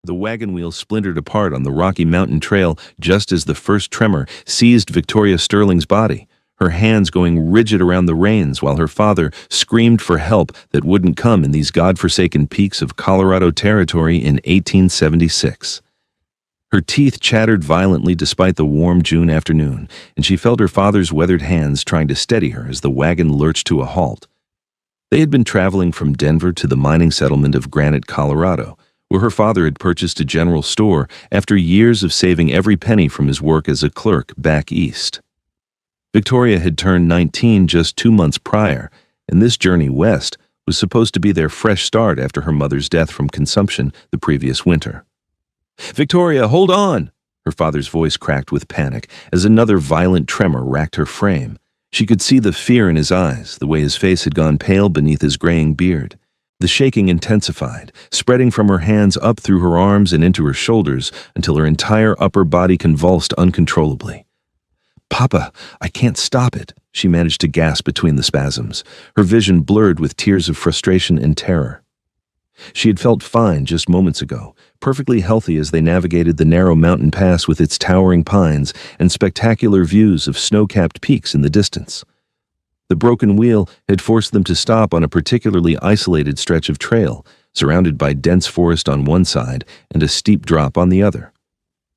The wagon wheel splintered apart on the Rocky Mountain Trail just as the first tremor seized Victoria Sterling's body, her hands going rigid around the reins while her father screamed for help that wouldn't come in these godforsaken peaks of Colorado Territory in 1876. Her teeth chattered violently despite the warm June afternoon, and she felt her father's weathered hands trying to steady her as the wagon lurched to a halt. They had been traveling from Denver to the mining settlement of Granite, Colorado, where her father had purchased a general store after years of saving every penny from his work as a clerk back east. Victoria had turned 19 just 2 months prior, and this journey west was supposed to be their fresh start after her mother's death from consumption the previous winter. "Victoria, hold on!" Her father's voice cracked with panic as another violent tremor racked her frame. She could see the fear in his eyes, the way his face had gone pale beneath his graying beard. The shaking intensified, spreading from her hands up through her arms and into her shoulders until her entire upper body convulsed uncontrollably. "Papa, I can't stop it," she managed to gasp between the spasms, her vision blurred with tears of frustration and terror. She had felt fine just moments ago, perfectly healthy as they navigated the narrow mountain pass with its towering pines and spectacular views of snow-capped peaks in the distance. The broken wheel had forced them to stop on a particularly isolated stretch of trail, surrounded by dense forest on one side and a steep drop on the other.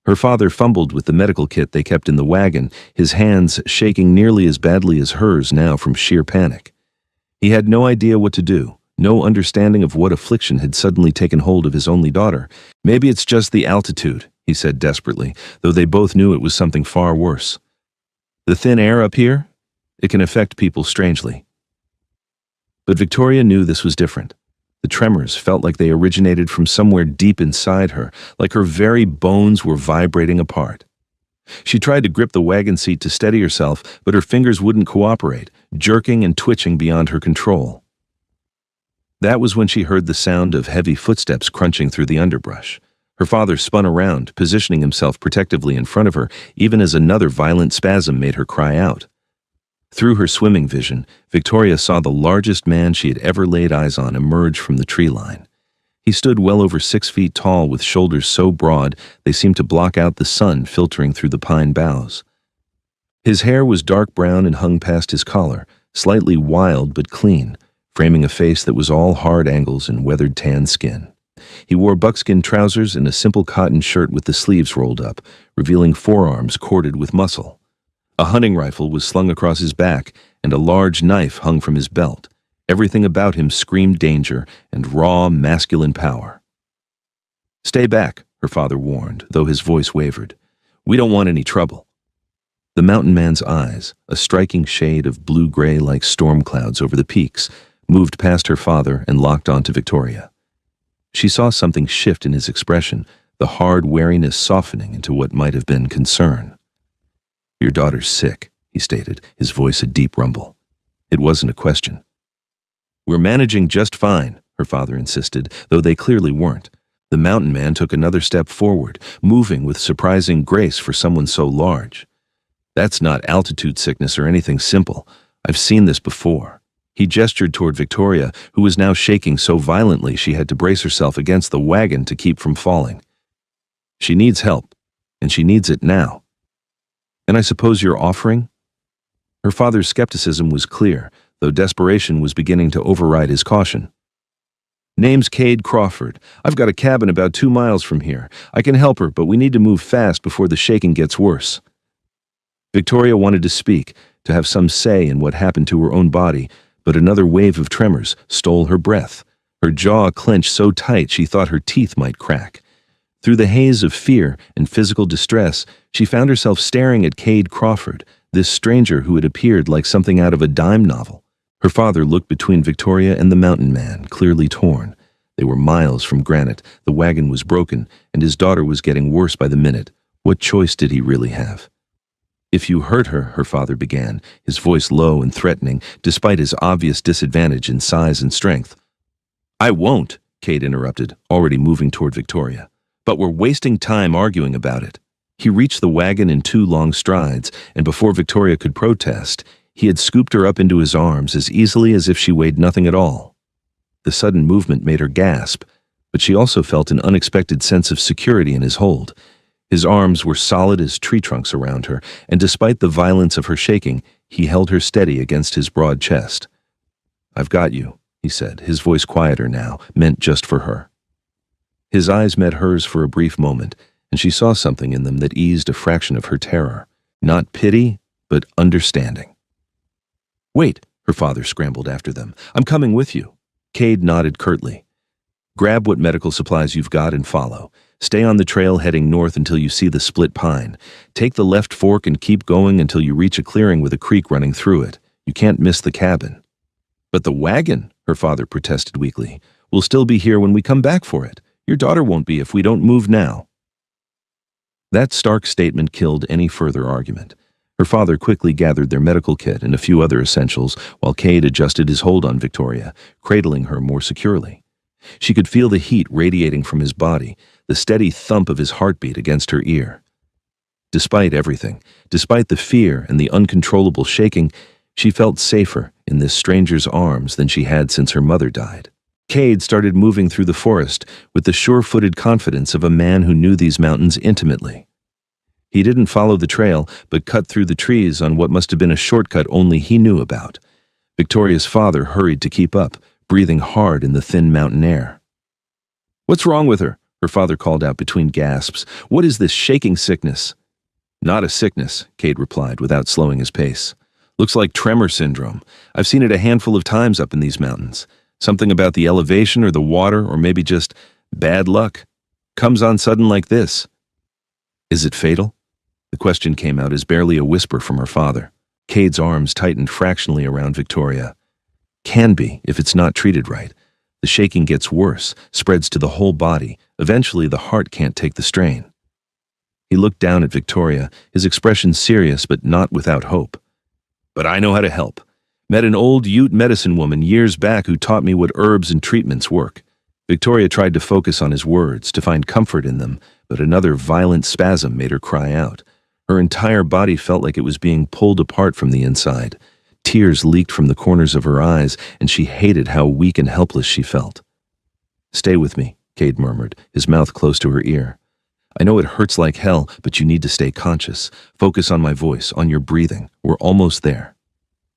Her father fumbled with the medical kit they kept in the wagon, his hands shaking nearly as badly as hers now from sheer panic. He had no idea what to do, no understanding of what affliction had suddenly taken hold of his only daughter. "Maybe it's just the altitude," he said desperately, though they both knew it was something far worse. "The thin air up here? It can affect people strangely." But Victoria knew this was different. The tremors felt like they originated from somewhere deep inside her, like her very bones were vibrating apart. She tried to grip the wagon seat to steady herself, but her fingers wouldn't cooperate, jerking and twitching beyond her control. That was when she heard the sound of heavy footsteps crunching through the underbrush. Her father spun around, positioning himself protectively in front of her, even as another violent spasm made her cry out. Through her swimming vision, Victoria saw the largest man she had ever laid eyes on emerge from the tree line. He stood well over 6 feet tall with shoulders so broad they seemed to block out the sun filtering through the pine boughs. His hair was dark brown and hung past his collar, slightly wild but clean, framing a face that was all hard angles and weathered tan skin. He wore buckskin trousers and a simple cotton shirt with the sleeves rolled up, revealing forearms corded with muscle. A hunting rifle was slung across his back, and a large knife hung from his belt. Everything about him screamed danger and raw, masculine power. "Stay back," her father warned, though his voice wavered. "We don't want any trouble." The mountain man's eyes, a striking shade of blue-gray like storm clouds over the peaks, moved past her father and locked onto Victoria. She saw something shift in his expression, the hard wariness softening into what might have been concern. "Your daughter's sick," he stated, his voice a deep rumble. It wasn't a question. "We're managing just fine," her father insisted, though they clearly weren't. The mountain man took another step forward, moving with surprising grace for someone so large. "That's not altitude sickness or anything simple. I've seen this before." He gestured toward Victoria, who was now shaking so violently she had to brace herself against the wagon to keep from falling. "She needs help, and she needs it now." "And I suppose you're offering?" Her father's skepticism was clear, though desperation was beginning to override his caution. "Name's Cade Crawford. I've got a cabin about 2 miles from here. I can help her, but we need to move fast before the shaking gets worse." Victoria wanted to speak, to have some say in what happened to her own body, but another wave of tremors stole her breath. Her jaw clenched so tight she thought her teeth might crack. Through the haze of fear and physical distress, she found herself staring at Cade Crawford, this stranger who had appeared like something out of a dime novel. Her father looked between Victoria and the mountain man, clearly torn. They were miles from Granite, the wagon was broken, and his daughter was getting worse by the minute. What choice did he really have? "If you hurt her," her father began, his voice low and threatening, despite his obvious disadvantage in size and strength. "I won't," Cade interrupted, already moving toward Victoria. "But we're wasting time arguing about it." He reached the wagon in 2 long strides, and before Victoria could protest, he had scooped her up into his arms as easily as if she weighed nothing at all. The sudden movement made her gasp. But she also felt an unexpected sense of security in his hold. His arms were solid as tree trunks around her, and despite the violence of her shaking, he held her steady against his broad chest. "I've got you," he said, his voice quieter now, meant just for her. His eyes met hers for a brief moment, and she saw something in them that eased a fraction of her terror. Not pity, but understanding. "Wait," her father scrambled after them. "I'm coming with you." Cade nodded curtly. "Grab what medical supplies you've got and follow. Stay on the trail heading north until you see the split pine. Take the left fork and keep going until you reach a clearing with a creek running through it. You can't miss the cabin." "But the wagon," her father protested weakly, "will still be here when we come back for it. Your daughter won't be if we don't move now." That stark statement killed any further argument. Her father quickly gathered their medical kit and a few other essentials while Cade adjusted his hold on Victoria, cradling her more securely. She could feel the heat radiating from his body, the steady thump of his heartbeat against her ear. Despite everything, despite the fear and the uncontrollable shaking, she felt safer in this stranger's arms than she had since her mother died. Cade started moving through the forest with the sure-footed confidence of a man who knew these mountains intimately. He didn't follow the trail, but cut through the trees on what must have been a shortcut only he knew about. Victoria's father hurried to keep up, breathing hard in the thin mountain air. "What's wrong with her?" her father called out between gasps. "What is this shaking sickness?" "Not a sickness," Cade replied without slowing his pace. "Looks like tremor syndrome. I've seen it a handful of times up in these mountains. Something about the elevation or the water or maybe just bad luck. Comes on sudden like this." "Is it fatal?" The question came out as barely a whisper from her father. Cade's arms tightened fractionally around Victoria. "Can be, if it's not treated right. The shaking gets worse, spreads to the whole body. Eventually the heart can't take the strain." He looked down at Victoria, his expression serious but not without hope. "But I know how to help. Met an old Ute medicine woman years back who taught me what herbs and treatments work." Victoria tried to focus on his words, to find comfort in them, but another violent spasm made her cry out. Her entire body felt like it was being pulled apart from the inside. Tears leaked from the corners of her eyes, and she hated how weak and helpless she felt. "Stay with me," Cade murmured, his mouth close to her ear. "I know it hurts like hell, but you need to stay conscious. Focus on my voice, on your breathing. We're almost there."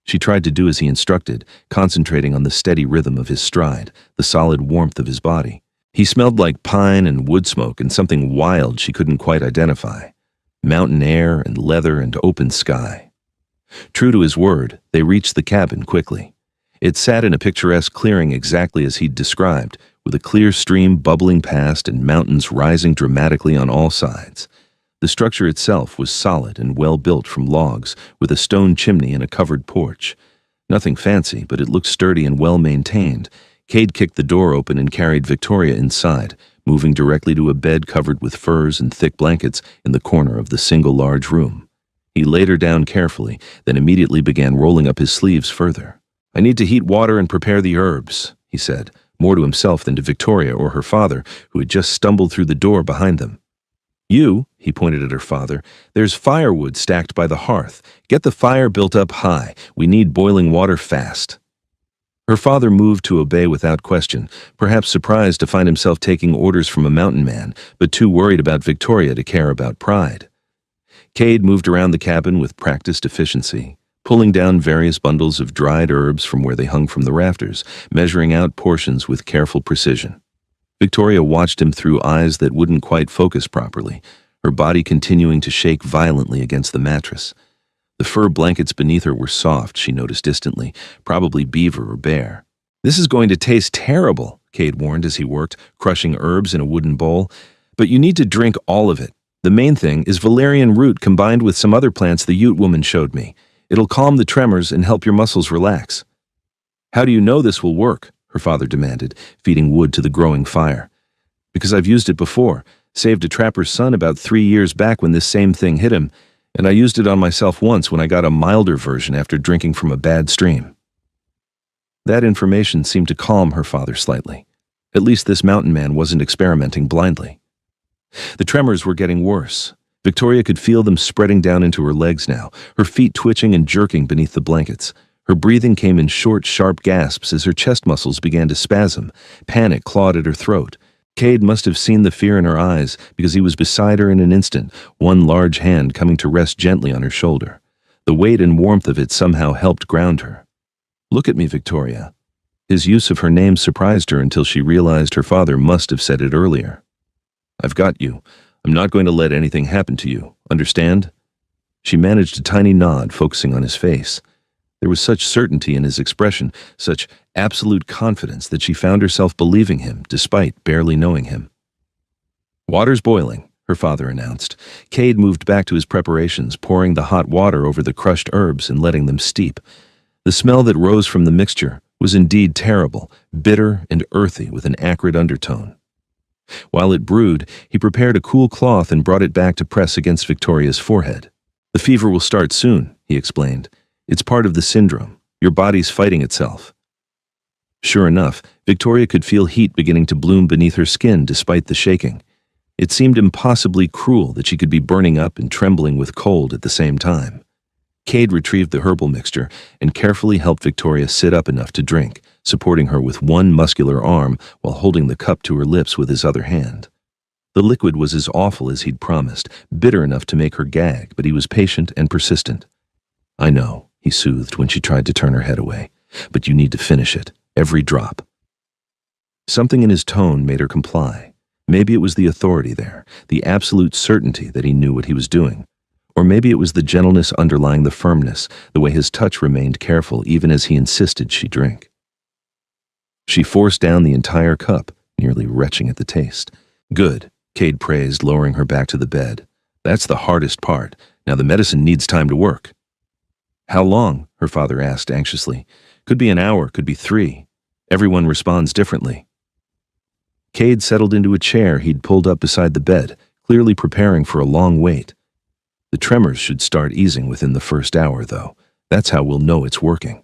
She tried to do as he instructed, concentrating on the steady rhythm of his stride, the solid warmth of his body. He smelled like pine and wood smoke and something wild she couldn't quite identify. Mountain air and leather and open sky. True to his word, they reached the cabin quickly. It sat in a picturesque clearing exactly as he'd described, with a clear stream bubbling past and mountains rising dramatically on all sides. The structure itself was solid and well built from logs, with a stone chimney and a covered porch. Nothing fancy, but it looked sturdy and well maintained. Cade kicked the door open and carried Victoria inside, moving directly to a bed covered with furs and thick blankets in the corner of the single large room. He laid her down carefully, then immediately began rolling up his sleeves further. "I need to heat water and prepare the herbs," he said, more to himself than to Victoria or her father, who had just stumbled through the door behind them. "You," he pointed at her father, "there's firewood stacked by the hearth. Get the fire built up high. We need boiling water fast." Her father moved to obey without question, perhaps surprised to find himself taking orders from a mountain man, but too worried about Victoria to care about pride. Cade moved around the cabin with practiced efficiency, pulling down various bundles of dried herbs from where they hung from the rafters, measuring out portions with careful precision. Victoria watched him through eyes that wouldn't quite focus properly, her body continuing to shake violently against the mattress. The fur blankets beneath her were soft, she noticed distantly, probably beaver or bear. "This is going to taste terrible," Cade warned as he worked, crushing herbs in a wooden bowl. "But you need to drink all of it. The main thing is valerian root combined with some other plants the Ute woman showed me. It'll calm the tremors and help your muscles relax." "How do you know this will work?" her father demanded, feeding wood to the growing fire. "Because I've used it before. Saved a trapper's son about 3 years back when this same thing hit him, and I used it on myself once when I got a milder version after drinking from a bad stream." That information seemed to calm her father slightly. At least this mountain man wasn't experimenting blindly. The tremors were getting worse. Victoria could feel them spreading down into her legs now, her feet twitching and jerking beneath the blankets. Her breathing came in short, sharp gasps as her chest muscles began to spasm. Panic clawed at her throat. Cade must have seen the fear in her eyes because he was beside her in an instant, one large hand coming to rest gently on her shoulder. The weight and warmth of it somehow helped ground her. "Look at me, Victoria." His use of her name surprised her until she realized her father must have said it earlier. "I've got you. I'm not going to let anything happen to you. Understand?" She managed a tiny nod, focusing on his face. There was such certainty in his expression, such absolute confidence that she found herself believing him, despite barely knowing him. "Water's boiling," her father announced. Cade moved back to his preparations, pouring the hot water over the crushed herbs and letting them steep. The smell that rose from the mixture was indeed terrible, bitter and earthy with an acrid undertone. While it brewed, he prepared a cool cloth and brought it back to press against Victoria's forehead. "The fever will start soon," he explained. "It's part of the syndrome. Your body's fighting itself." Sure enough, Victoria could feel heat beginning to bloom beneath her skin despite the shaking. It seemed impossibly cruel that she could be burning up and trembling with cold at the same time. Cade retrieved the herbal mixture and carefully helped Victoria sit up enough to drink, supporting her with one muscular arm while holding the cup to her lips with his other hand. The liquid was as awful as he'd promised, bitter enough to make her gag, but he was patient and persistent. "I know," he soothed when she tried to turn her head away, "but you need to finish it, every drop." Something in his tone made her comply. Maybe it was the authority there, the absolute certainty that he knew what he was doing. Or maybe it was the gentleness underlying the firmness, the way his touch remained careful even as he insisted she drink. She forced down the entire cup, nearly retching at the taste. "Good," Cade praised, lowering her back to the bed. "That's the hardest part. Now the medicine needs time to work." "How long?" her father asked anxiously. "Could be an hour, could be 3. Everyone responds differently." Cade settled into a chair he'd pulled up beside the bed, clearly preparing for a long wait. "The tremors should start easing within the first hour, though. That's how we'll know it's working."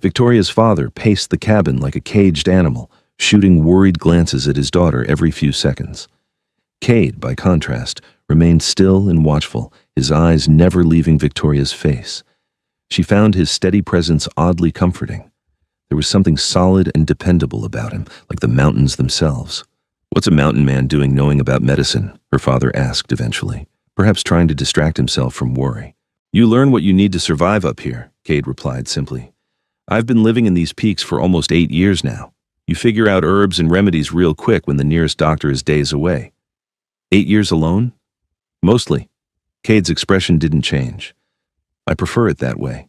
Victoria's father paced the cabin like a caged animal, shooting worried glances at his daughter every few seconds. Cade, by contrast, remained still and watchful, his eyes never leaving Victoria's face. She found his steady presence oddly comforting. There was something solid and dependable about him, like the mountains themselves. "What's a mountain man doing knowing about medicine?" her father asked eventually, perhaps trying to distract himself from worry. "You learn what you need to survive up here," Cade replied simply. "I've been living in these peaks for almost 8 years now. You figure out herbs and remedies real quick when the nearest doctor is days away." "8 years alone?" "Mostly." Cade's expression didn't change. "I prefer it that way."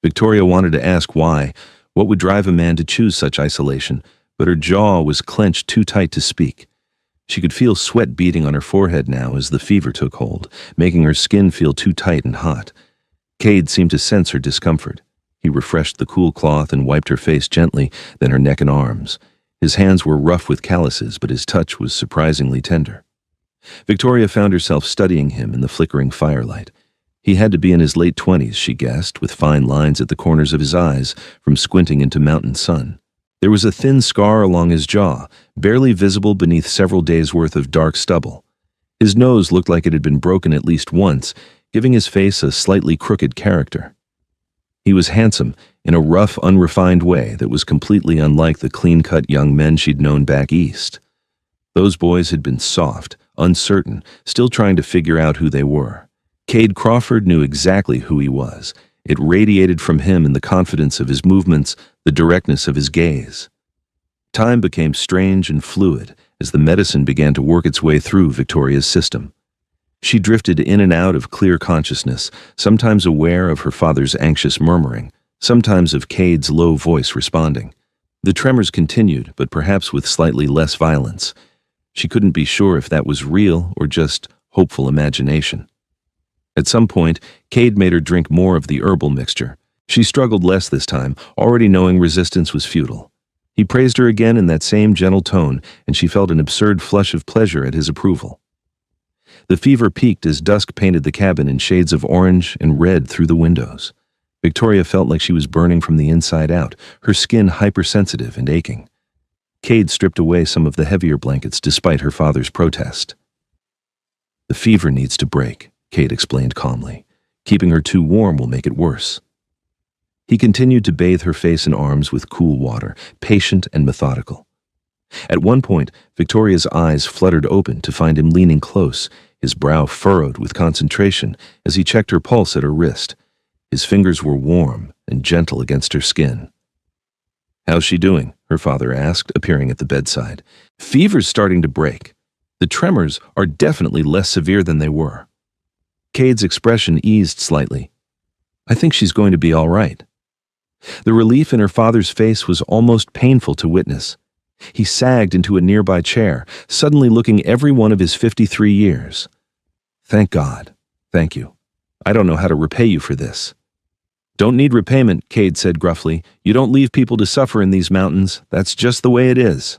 Victoria wanted to ask why, what would drive a man to choose such isolation, but her jaw was clenched too tight to speak. She could feel sweat beading on her forehead now as the fever took hold, making her skin feel too tight and hot. Cade seemed to sense her discomfort. He refreshed the cool cloth and wiped her face gently, then her neck and arms. His hands were rough with calluses, but his touch was surprisingly tender. Victoria found herself studying him in the flickering firelight. He had to be in his late 20s, she guessed, with fine lines at the corners of his eyes from squinting into mountain sun. There was a thin scar along his jaw, barely visible beneath several days' worth of dark stubble. His nose looked like it had been broken at least once, giving his face a slightly crooked character. He was handsome, in a rough, unrefined way that was completely unlike the clean-cut young men she'd known back east. Those boys had been soft, uncertain, still trying to figure out who they were. Cade Crawford knew exactly who he was. It radiated from him in the confidence of his movements, the directness of his gaze. Time became strange and fluid as the medicine began to work its way through Victoria's system. She drifted in and out of clear consciousness, sometimes aware of her father's anxious murmuring, sometimes of Cade's low voice responding. The tremors continued, but perhaps with slightly less violence. She couldn't be sure if that was real or just hopeful imagination. At some point, Cade made her drink more of the herbal mixture. She struggled less this time, already knowing resistance was futile. He praised her again in that same gentle tone, and she felt an absurd flush of pleasure at his approval. The fever peaked as dusk painted the cabin in shades of orange and red through the windows. Victoria felt like she was burning from the inside out, her skin hypersensitive and aching. Cade stripped away some of the heavier blankets despite her father's protest. "The fever needs to break," Cade explained calmly. "Keeping her too warm will make it worse." He continued to bathe her face and arms with cool water, patient and methodical. At one point, Victoria's eyes fluttered open to find him leaning close, his brow furrowed with concentration as he checked her pulse at her wrist. His fingers were warm and gentle against her skin. "How's she doing?" her father asked, appearing at the bedside. "Fever's starting to break. The tremors are definitely less severe than they were." Cade's expression eased slightly. "I think she's going to be all right." The relief in her father's face was almost painful to witness. He sagged into a nearby chair, suddenly looking every one of his 53 years. "Thank God. Thank you. I don't know how to repay you for this." "Don't need repayment," Cade said gruffly. "You don't leave people to suffer in these mountains. That's just the way it is."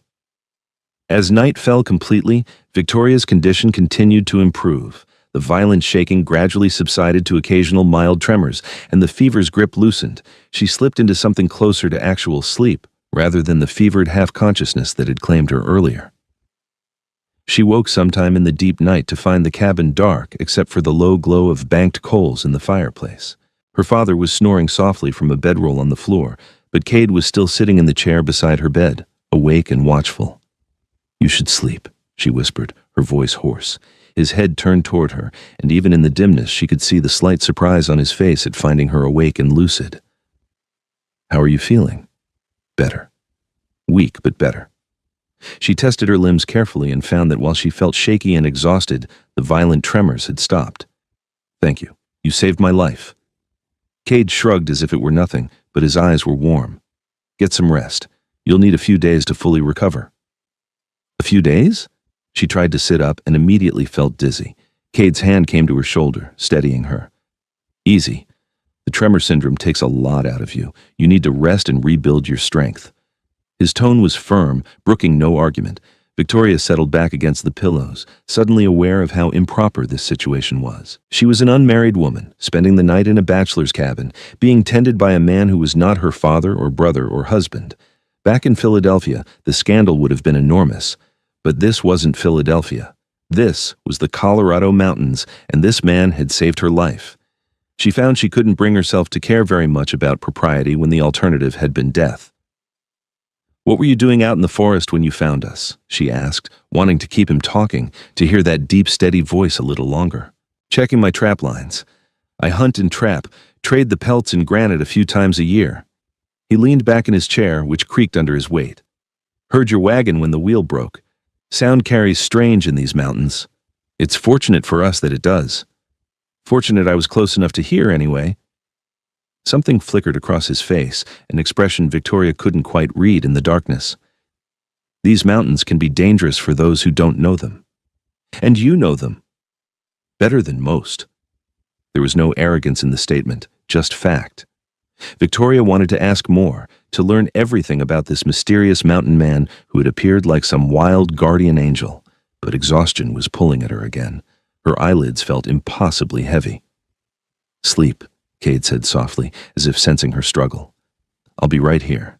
As night fell completely, Victoria's condition continued to improve. The violent shaking gradually subsided to occasional mild tremors, and the fever's grip loosened. She slipped into something closer to actual sleep, rather than the fevered half-consciousness that had claimed her earlier. She woke sometime in the deep night to find the cabin dark except for the low glow of banked coals in the fireplace. Her father was snoring softly from a bedroll on the floor, but Cade was still sitting in the chair beside her bed, awake and watchful. "You should sleep," she whispered, her voice hoarse. His head turned toward her, and even in the dimness she could see the slight surprise on his face at finding her awake and lucid. "How are you feeling?" "Better. Weak, but better." She tested her limbs carefully and found that while she felt shaky and exhausted, the violent tremors had stopped. "Thank you. You saved my life." Cade shrugged as if it were nothing, but his eyes were warm. "Get some rest. You'll need a few days to fully recover." "A few days?" She tried to sit up and immediately felt dizzy. Cade's hand came to her shoulder, steadying her. "Easy. The tremor syndrome takes a lot out of you. You need to rest and rebuild your strength." His tone was firm, brooking no argument. Victoria settled back against the pillows, suddenly aware of how improper this situation was. She was an unmarried woman, spending the night in a bachelor's cabin, being tended by a man who was not her father or brother or husband. Back in Philadelphia, the scandal would have been enormous. But this wasn't Philadelphia. This was the Colorado mountains, and this man had saved her life. She found she couldn't bring herself to care very much about propriety when the alternative had been death. "What were you doing out in the forest when you found us?" she asked, wanting to keep him talking, to hear that deep, steady voice a little longer. "Checking my trap lines. I hunt and trap, trade the pelts in granite a few times a year." He leaned back in his chair, which creaked under his weight. "Heard your wagon when the wheel broke. Sound carries strange in these mountains. It's fortunate for us that it does. Fortunate I was close enough to hear, anyway." Something flickered across his face, an expression Victoria couldn't quite read in the darkness. "These mountains can be dangerous for those who don't know them. And you know them. Better than most." There was no arrogance in the statement, just fact. Victoria wanted to ask more, to learn everything about this mysterious mountain man who had appeared like some wild guardian angel, but exhaustion was pulling at her again. Her eyelids felt impossibly heavy. "Sleep," Cade said softly, as if sensing her struggle. "I'll be right here."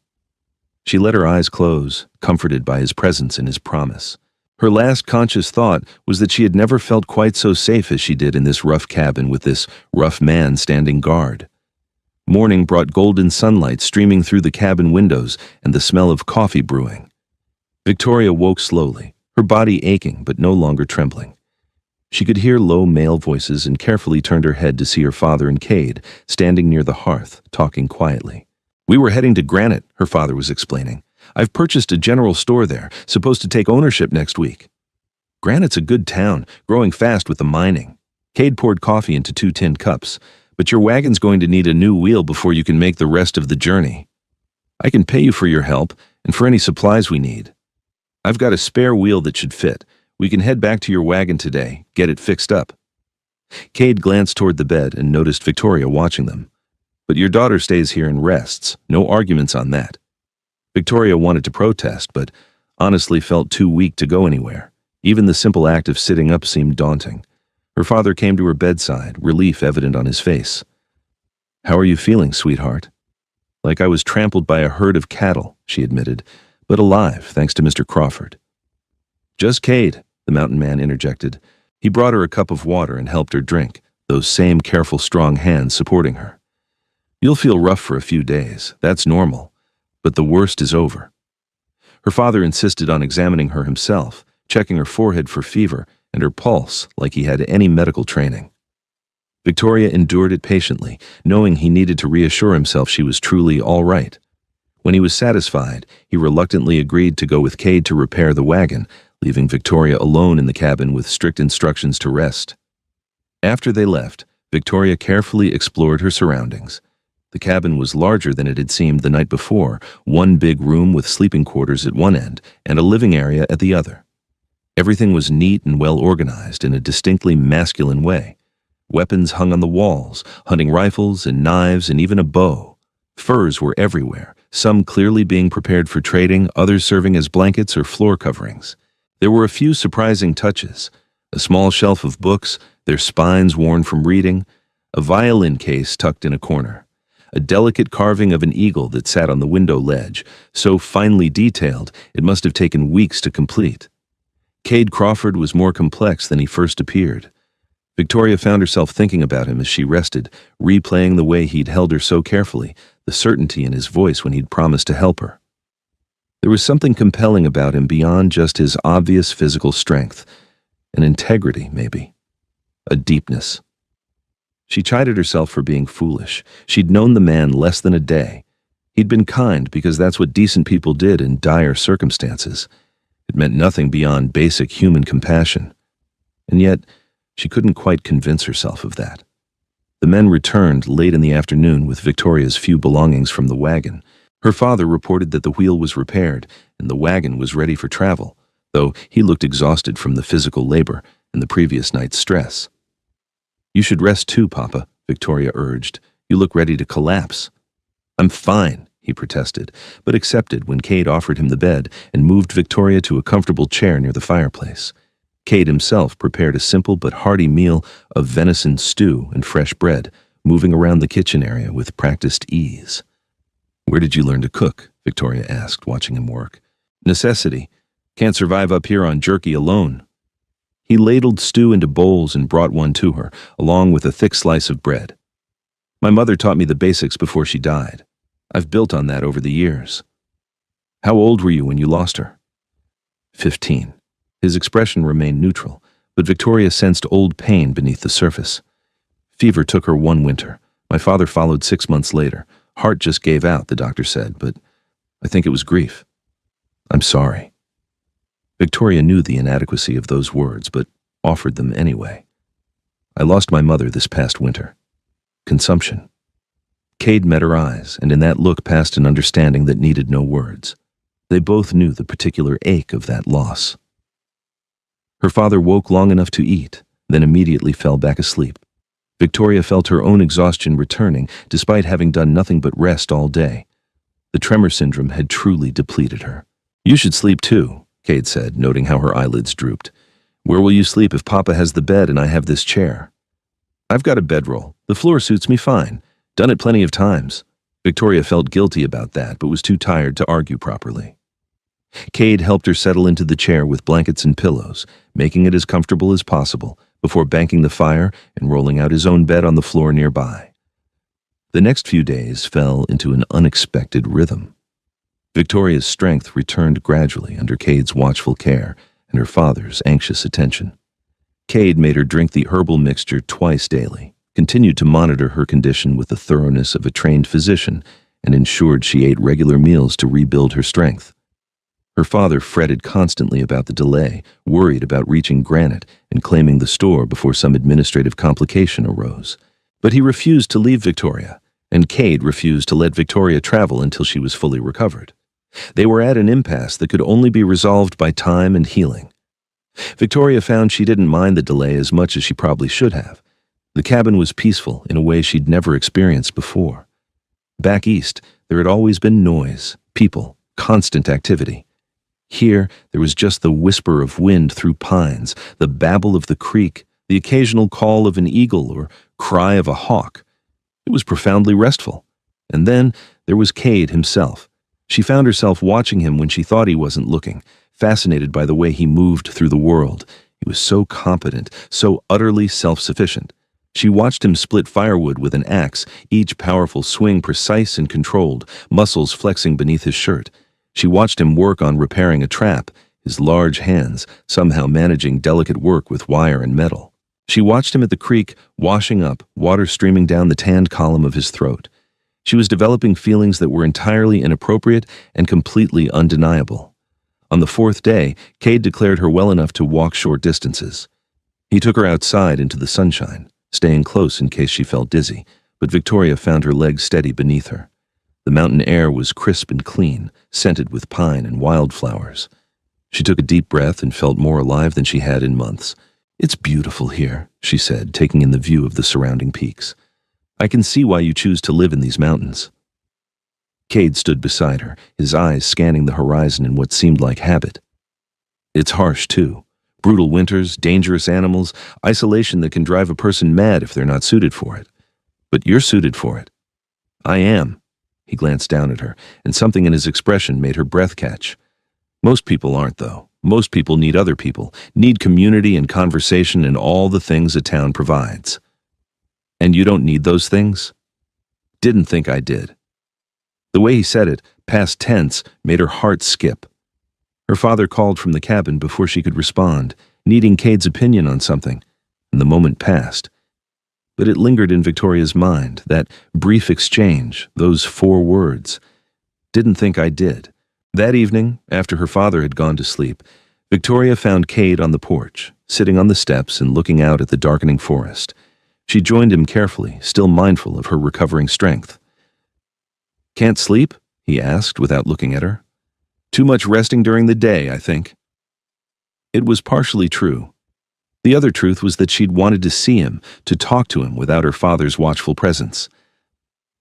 She let her eyes close, comforted by his presence and his promise. Her last conscious thought was that she had never felt quite so safe as she did in this rough cabin with this rough man standing guard. Morning brought golden sunlight streaming through the cabin windows and the smell of coffee brewing. Victoria woke slowly, her body aching but no longer trembling. She could hear low male voices and carefully turned her head to see her father and Cade standing near the hearth, talking quietly. "We were heading to Granite," her father was explaining. "I've purchased a general store there, supposed to take ownership next week." "Granite's a good town, growing fast with the mining." Cade poured coffee into 2 tin cups. "But your wagon's going to need a new wheel before you can make the rest of the journey. I can pay you for your help and for any supplies we need. I've got a spare wheel that should fit. We can head back to your wagon today, get it fixed up." Cade glanced toward the bed and noticed Victoria watching them. "But your daughter stays here and rests. No arguments on that." Victoria wanted to protest, but honestly felt too weak to go anywhere. Even the simple act of sitting up seemed daunting. Her father came to her bedside, relief evident on his face. "How are you feeling, sweetheart?" "Like I was trampled by a herd of cattle," she admitted, "but alive, thanks to Mr. Crawford." "Just Cade," the mountain man interjected. He brought her a cup of water and helped her drink, those same careful, strong hands supporting her. "You'll feel rough for a few days. That's normal. But the worst is over." Her father insisted on examining her himself, checking her forehead for fever and her pulse like he had any medical training. Victoria endured it patiently, knowing he needed to reassure himself she was truly all right. When he was satisfied, he reluctantly agreed to go with Cade to repair the wagon, leaving Victoria alone in the cabin with strict instructions to rest. After they left, Victoria carefully explored her surroundings. The cabin was larger than it had seemed the night before, one big room with sleeping quarters at one end and a living area at the other. Everything was neat and well organized in a distinctly masculine way. Weapons hung on the walls, hunting rifles and knives and even a bow. Furs were everywhere, some clearly being prepared for trading, others serving as blankets or floor coverings. There were a few surprising touches: a small shelf of books, their spines worn from reading, a violin case tucked in a corner, a delicate carving of an eagle that sat on the window ledge, so finely detailed it must have taken weeks to complete. Cade Crawford was more complex than he first appeared. Victoria found herself thinking about him as she rested, replaying the way he'd held her so carefully, the certainty in his voice when he'd promised to help her. There was something compelling about him beyond just his obvious physical strength, an integrity, maybe, a deepness. She chided herself for being foolish. She'd known the man less than a day. He'd been kind because that's what decent people did in dire circumstances. It meant nothing beyond basic human compassion. And yet, she couldn't quite convince herself of that. The men returned late in the afternoon with Victoria's few belongings from the wagon. Her father reported that the wheel was repaired and the wagon was ready for travel, though he looked exhausted from the physical labor and the previous night's stress. "You should rest too, Papa," Victoria urged. "You look ready to collapse." "I'm fine," he protested, but accepted when Cade offered him the bed and moved Victoria to a comfortable chair near the fireplace. Cade himself prepared a simple but hearty meal of venison stew and fresh bread, moving around the kitchen area with practiced ease. "Where did you learn to cook?" Victoria asked, watching him work. "Necessity. Can't survive up here on jerky alone." He ladled stew into bowls and brought one to her, along with a thick slice of bread. "My mother taught me the basics before she died. I've built on that over the years." "How old were you when you lost her?" 15. His expression remained neutral, but Victoria sensed old pain beneath the surface. "Fever took her one winter. My father followed 6 months later. Heart just gave out," the doctor said, "but I think it was grief." "I'm sorry." Victoria knew the inadequacy of those words, but offered them anyway. "I lost my mother this past winter. Consumption." Cade met her eyes, and in that look passed an understanding that needed no words. They both knew the particular ache of that loss. Her father woke long enough to eat, then immediately fell back asleep. Victoria felt her own exhaustion returning, despite having done nothing but rest all day. The tremor syndrome had truly depleted her. "You should sleep too," Cade said, noting how her eyelids drooped. "Where will you sleep if Papa has the bed and I have this chair?" "I've got a bedroll. The floor suits me fine. Done it plenty of times." Victoria felt guilty about that, but was too tired to argue properly. Cade helped her settle into the chair with blankets and pillows, making it as comfortable as possible, before banking the fire and rolling out his own bed on the floor nearby. The next few days fell into an unexpected rhythm. Victoria's strength returned gradually under Cade's watchful care and her father's anxious attention. Cade made her drink the herbal mixture twice daily, continued to monitor her condition with the thoroughness of a trained physician, and ensured she ate regular meals to rebuild her strength. Her father fretted constantly about the delay, worried about reaching Granite and claiming the store before some administrative complication arose. But he refused to leave Victoria, and Cade refused to let Victoria travel until she was fully recovered. They were at an impasse that could only be resolved by time and healing. Victoria found she didn't mind the delay as much as she probably should have. The cabin was peaceful in a way she'd never experienced before. Back east, there had always been noise, people, constant activity. Here, there was just the whisper of wind through pines, the babble of the creek, the occasional call of an eagle or cry of a hawk. It was profoundly restful. And then there was Cade himself. She found herself watching him when she thought he wasn't looking, fascinated by the way he moved through the world. He was so competent, so utterly self-sufficient. She watched him split firewood with an axe, each powerful swing precise and controlled, muscles flexing beneath his shirt. She watched him work on repairing a trap, his large hands somehow managing delicate work with wire and metal. She watched him at the creek, washing up, water streaming down the tanned column of his throat. She was developing feelings that were entirely inappropriate and completely undeniable. On the fourth day, Cade declared her well enough to walk short distances. He took her outside into the sunshine, staying close in case she felt dizzy, but Victoria found her legs steady beneath her. The mountain air was crisp and clean, scented with pine and wildflowers. She took a deep breath and felt more alive than she had in months. "It's beautiful here," she said, taking in the view of the surrounding peaks. "I can see why you choose to live in these mountains." Cade stood beside her, his eyes scanning the horizon in what seemed like habit. "It's harsh, too. Brutal winters, dangerous animals, isolation that can drive a person mad if they're not suited for it. But you're suited for it." "I am." He glanced down at her, and something in his expression made her breath catch. "Most people aren't, though. Most people need other people, need community and conversation and all the things a town provides." "And you don't need those things?" "Didn't think I did." The way he said it, past tense, made her heart skip. Her father called from the cabin before she could respond, needing Cade's opinion on something, and the moment passed. But it lingered in Victoria's mind, that brief exchange, those 4 words. "Didn't think I did." That evening, after her father had gone to sleep, Victoria found Cade on the porch, sitting on the steps and looking out at the darkening forest. She joined him carefully, still mindful of her recovering strength. "Can't sleep?" he asked without looking at her. "Too much resting during the day, I think." It was partially true. The other truth was that she'd wanted to see him, to talk to him without her father's watchful presence.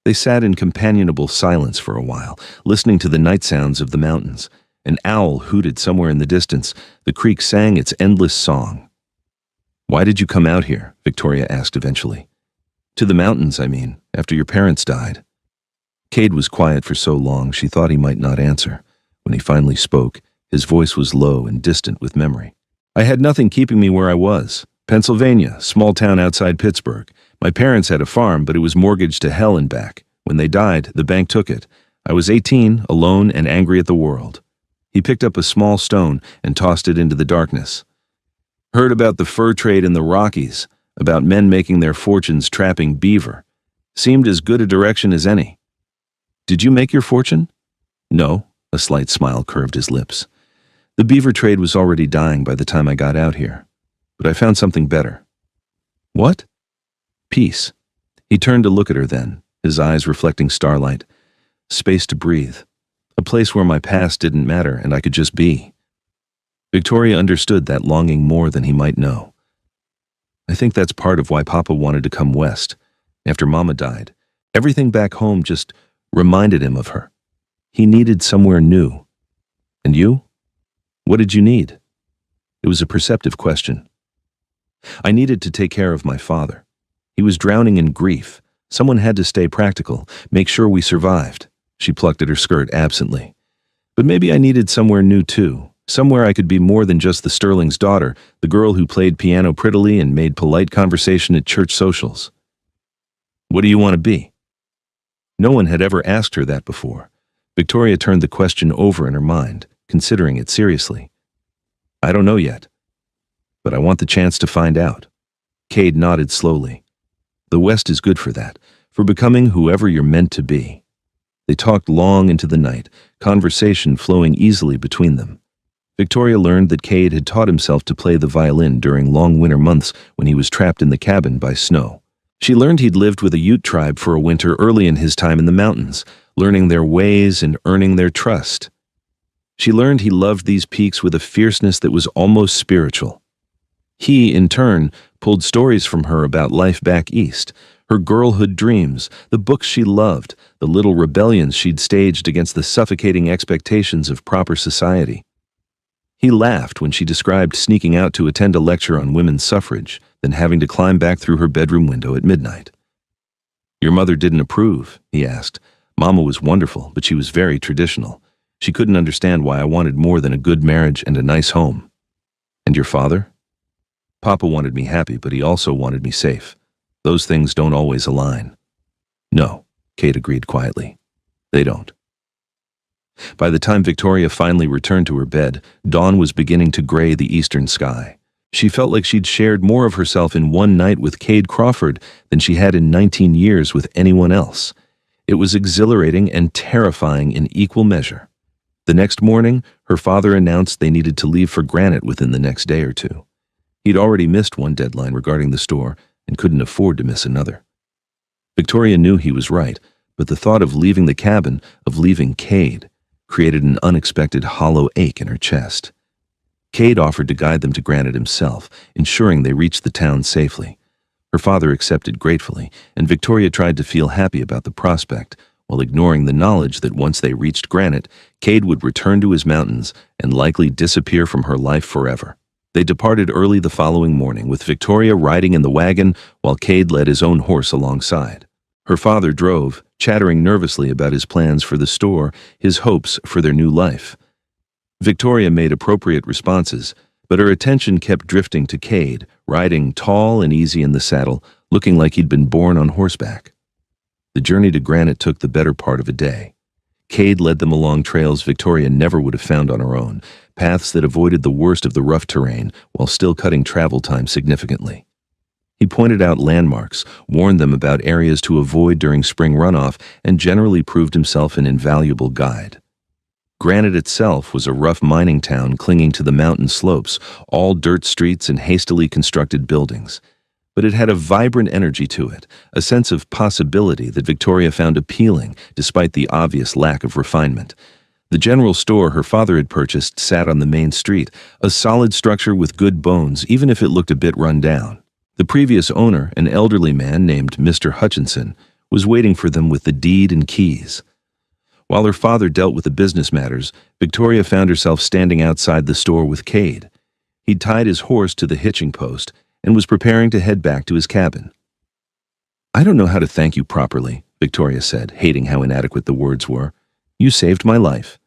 They sat in companionable silence for a while, listening to the night sounds of the mountains. An owl hooted somewhere in the distance. The creek sang its endless song. "Why did you come out here?" Victoria asked eventually. "To the mountains, I mean, after your parents died." Cade was quiet for so long she thought he might not answer. When he finally spoke, his voice was low and distant with memory. "I had nothing keeping me where I was. Pennsylvania, small town outside Pittsburgh. My parents had a farm, but it was mortgaged to hell and back. When they died, the bank took it. I was 18, alone and angry at the world." He picked up a small stone and tossed it into the darkness. "Heard about the fur trade in the Rockies, about men making their fortunes trapping beaver. Seemed as good a direction as any." "Did you make your fortune?" "No." A slight smile curved his lips. "The beaver trade was already dying by the time I got out here. But I found something better." "What?" "Peace." He turned to look at her then, his eyes reflecting starlight. "Space to breathe. A place where my past didn't matter and I could just be." Victoria understood that longing more than he might know. "I think that's part of why Papa wanted to come west. After Mama died, everything back home just reminded him of her. He needed somewhere new." "And you? What did you need?" It was a perceptive question. "I needed to take care of my father. He was drowning in grief. Someone had to stay practical, make sure we survived." She plucked at her skirt absently. "But maybe I needed somewhere new too. Somewhere I could be more than just the Sterling's daughter, the girl who played piano prettily and made polite conversation at church socials." "What do you want to be?" No one had ever asked her that before. Victoria turned the question over in her mind, considering it seriously. "I don't know yet. But I want the chance to find out." Cade nodded slowly. "The West is good for that, for becoming whoever you're meant to be." They talked long into the night, conversation flowing easily between them. Victoria learned that Cade had taught himself to play the violin during long winter months when he was trapped in the cabin by snow. She learned he'd lived with a Ute tribe for a winter early in his time in the mountains, learning their ways and earning their trust. She learned he loved these peaks with a fierceness that was almost spiritual. He, in turn, pulled stories from her about life back east, her girlhood dreams, the books she loved, the little rebellions she'd staged against the suffocating expectations of proper society. He laughed when she described sneaking out to attend a lecture on women's suffrage, then having to climb back through her bedroom window at midnight. "Your mother didn't approve?" he asked. "Mama was wonderful, but she was very traditional. She couldn't understand why I wanted more than a good marriage and a nice home." "And your father?" "Papa wanted me happy, but he also wanted me safe. Those things don't always align." "No," Kate agreed quietly. "They don't." By the time Victoria finally returned to her bed, dawn was beginning to gray the eastern sky. She felt like she'd shared more of herself in one night with Cade Crawford than she had in 19 years with anyone else. It was exhilarating and terrifying in equal measure. The next morning, her father announced they needed to leave for Granite within the next day or two. He'd already missed one deadline regarding the store and couldn't afford to miss another. Victoria knew he was right, but the thought of leaving the cabin, of leaving Cade, created an unexpected hollow ache in her chest. Cade offered to guide them to Granite himself, ensuring they reached the town safely. Her father accepted gratefully, and Victoria tried to feel happy about the prospect, while ignoring the knowledge that once they reached Granite, Cade would return to his mountains and likely disappear from her life forever. They departed early the following morning, with Victoria riding in the wagon while Cade led his own horse alongside. Her father drove, chattering nervously about his plans for the store, his hopes for their new life. Victoria made appropriate responses, but her attention kept drifting to Cade, riding tall and easy in the saddle, looking like he'd been born on horseback. The journey to Granite took the better part of a day. Cade led them along trails Victoria never would have found on her own, paths that avoided the worst of the rough terrain while still cutting travel time significantly. He pointed out landmarks, warned them about areas to avoid during spring runoff, and generally proved himself an invaluable guide. Granite itself was a rough mining town clinging to the mountain slopes, all dirt streets and hastily constructed buildings. But it had a vibrant energy to it, a sense of possibility that Victoria found appealing despite the obvious lack of refinement. The general store her father had purchased sat on the main street, a solid structure with good bones even if it looked a bit run down. The previous owner, an elderly man named Mr. Hutchinson, was waiting for them with the deed and keys. While her father dealt with the business matters, Victoria found herself standing outside the store with Cade. He'd tied his horse to the hitching post and was preparing to head back to his cabin. "I don't know how to thank you properly," Victoria said, hating how inadequate the words were. "You saved my life.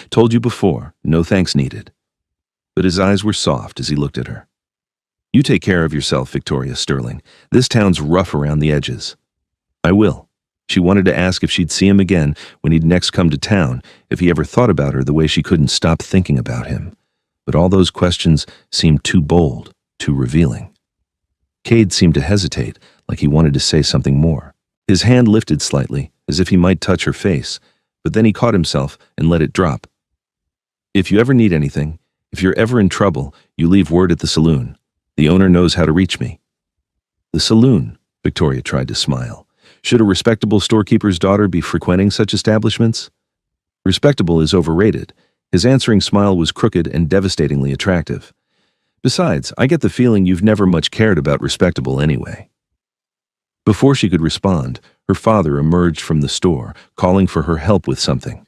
Told you before, no thanks needed." But his eyes were soft as he looked at her. "You take care of yourself, Victoria Sterling. This town's rough around the edges." "I will." She wanted to ask if she'd see him again when he'd next come to town, if he ever thought about her the way she couldn't stop thinking about him. But all those questions seemed too bold, too revealing. Cade seemed to hesitate, like he wanted to say something more. His hand lifted slightly, as if he might touch her face, but then he caught himself and let it drop. "If you ever need anything, if you're ever in trouble, you leave word at the saloon. The owner knows how to reach me." "The saloon?" Victoria tried to smile. Should a respectable storekeeper's daughter be frequenting such establishments? Respectable is overrated. His answering smile was crooked and devastatingly attractive. "Besides, I get the feeling you've never much cared about respectable anyway." Before she could respond, her father emerged from the store, calling for her help with something.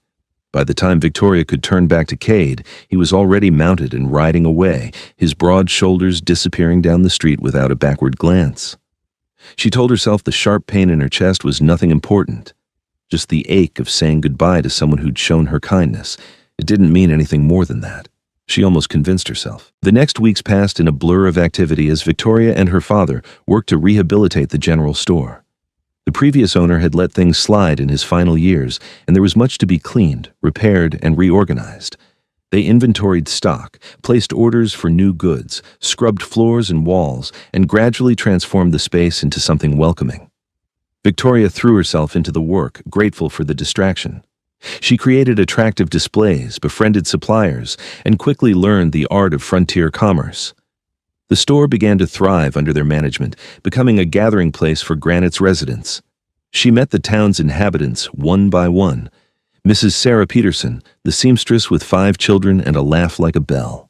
By the time Victoria could turn back to Cade, he was already mounted and riding away, his broad shoulders disappearing down the street without a backward glance. She told herself the sharp pain in her chest was nothing important, just the ache of saying goodbye to someone who'd shown her kindness. It didn't mean anything more than that. She almost convinced herself. The next weeks passed in a blur of activity as Victoria and her father worked to rehabilitate the general store. The previous owner had let things slide in his final years, and there was much to be cleaned, repaired, and reorganized. They inventoried stock, placed orders for new goods, scrubbed floors and walls, and gradually transformed the space into something welcoming. Victoria threw herself into the work, grateful for the distraction. She created attractive displays, befriended suppliers, and quickly learned the art of frontier commerce. The store began to thrive under their management, becoming a gathering place for Granite's residents. She met the town's inhabitants one by one. Mrs. Sarah Peterson, the seamstress with 5 children and a laugh like a bell.